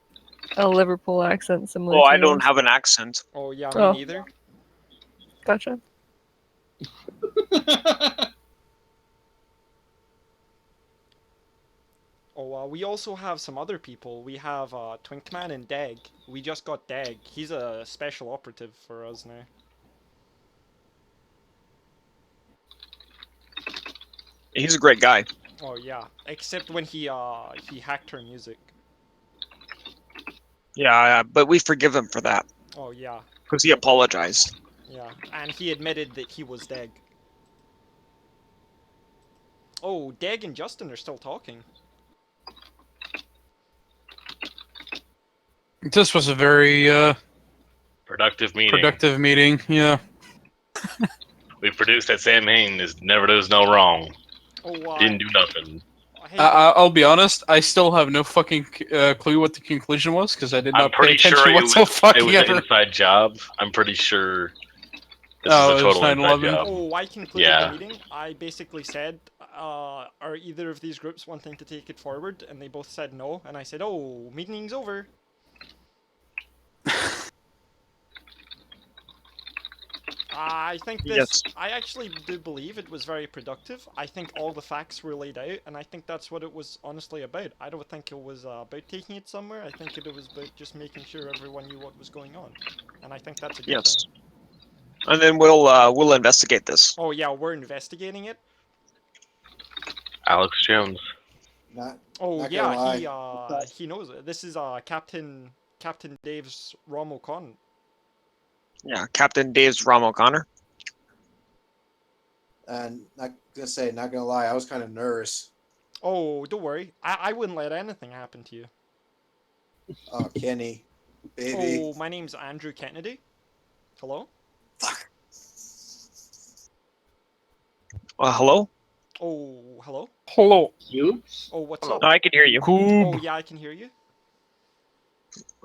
a Liverpool accent similar
Oh,
to
I don't
yours?
have an accent.
Oh yeah, me
Oh.
neither.
Gotcha.
Oh, we also have some other people. We have Twinkman and Dag. We just got Dag. He's a special operative for us now.
He's a great guy.
Oh yeah, except when he hacked her music.
Yeah, but we forgive him for that.
Oh yeah.
Because he apologized.
Yeah, and he admitted that he was Dag. Oh, Dag and Justin are still talking.
This was a very
Productive meeting.
productive meeting. Yeah.
We produced that Sam Hain never does no wrong.
Oh,
Didn't do nothing.
I'll be honest. I still have no fucking clue what the conclusion was because I did
I'm
not pay
pretty
attention
sure it
whatsoever.
was an inside job. I'm pretty sure this
Oh,
is
it
a
was
total inside
9/11?
job.
Oh, I concluded
Yeah.
the meeting. I basically said, are either of these groups wanting to take it forward? And they both said no. And I said, oh, meeting's over. I think this.
Yes.
I actually do believe it was very productive. I think all the facts were laid out, and I think that's what it was honestly about. I don't think it was about taking it somewhere. I think it was about just making sure everyone knew what was going on, and I think that's a good
Yes.
thing.
And then we'll investigate this.
Oh yeah, we're investigating it.
Alex Jones.
Oh
Not
yeah,
gonna
he knows it. This is Captain Dave's Rom O'Connor.
Yeah, Captain Dave's Rom O'Connor.
And not gonna lie, I was kind of nervous.
Oh, don't worry. I wouldn't let anything happen to you.
Oh, Kenny, baby.
Oh, my name's Andrew Kennedy. Hello?
Hello?
Oh, hello?
Hello.
You?
Oh, what's up?
No, I can hear you.
Oh, yeah, I can hear you.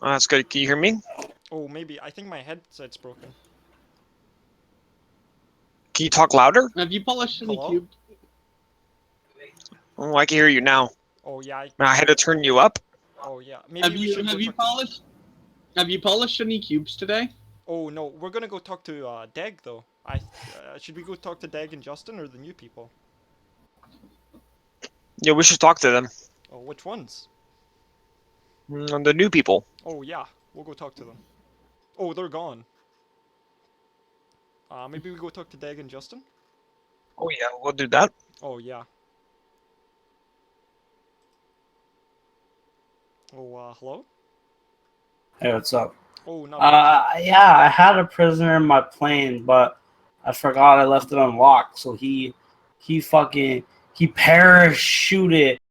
That's good. Can you hear me?
Oh, maybe. I think my headset's broken.
Can you talk louder?
Have you polished any
Hello?
cube?
Oh, I can hear you now.
Oh, yeah.
I had to turn you up.
Oh, yeah. Maybe
Have
we
you
should go talk
polished? Have you polished any cubes today?
Oh, no. We're gonna go talk to Dag, though. Should we go talk to Dag and Justin or the new people?
Yeah, we should talk to them.
Oh, which ones?
The new people.
Oh, yeah. We'll go talk to them. Oh, they're gone. Maybe we go talk to Dag and Justin?
Oh yeah, we'll do that.
Oh, yeah. Oh, hello?
Hey, what's up?
Oh, not much.
Yeah, I had a prisoner in my plane, but I forgot I left it unlocked. So he parachuted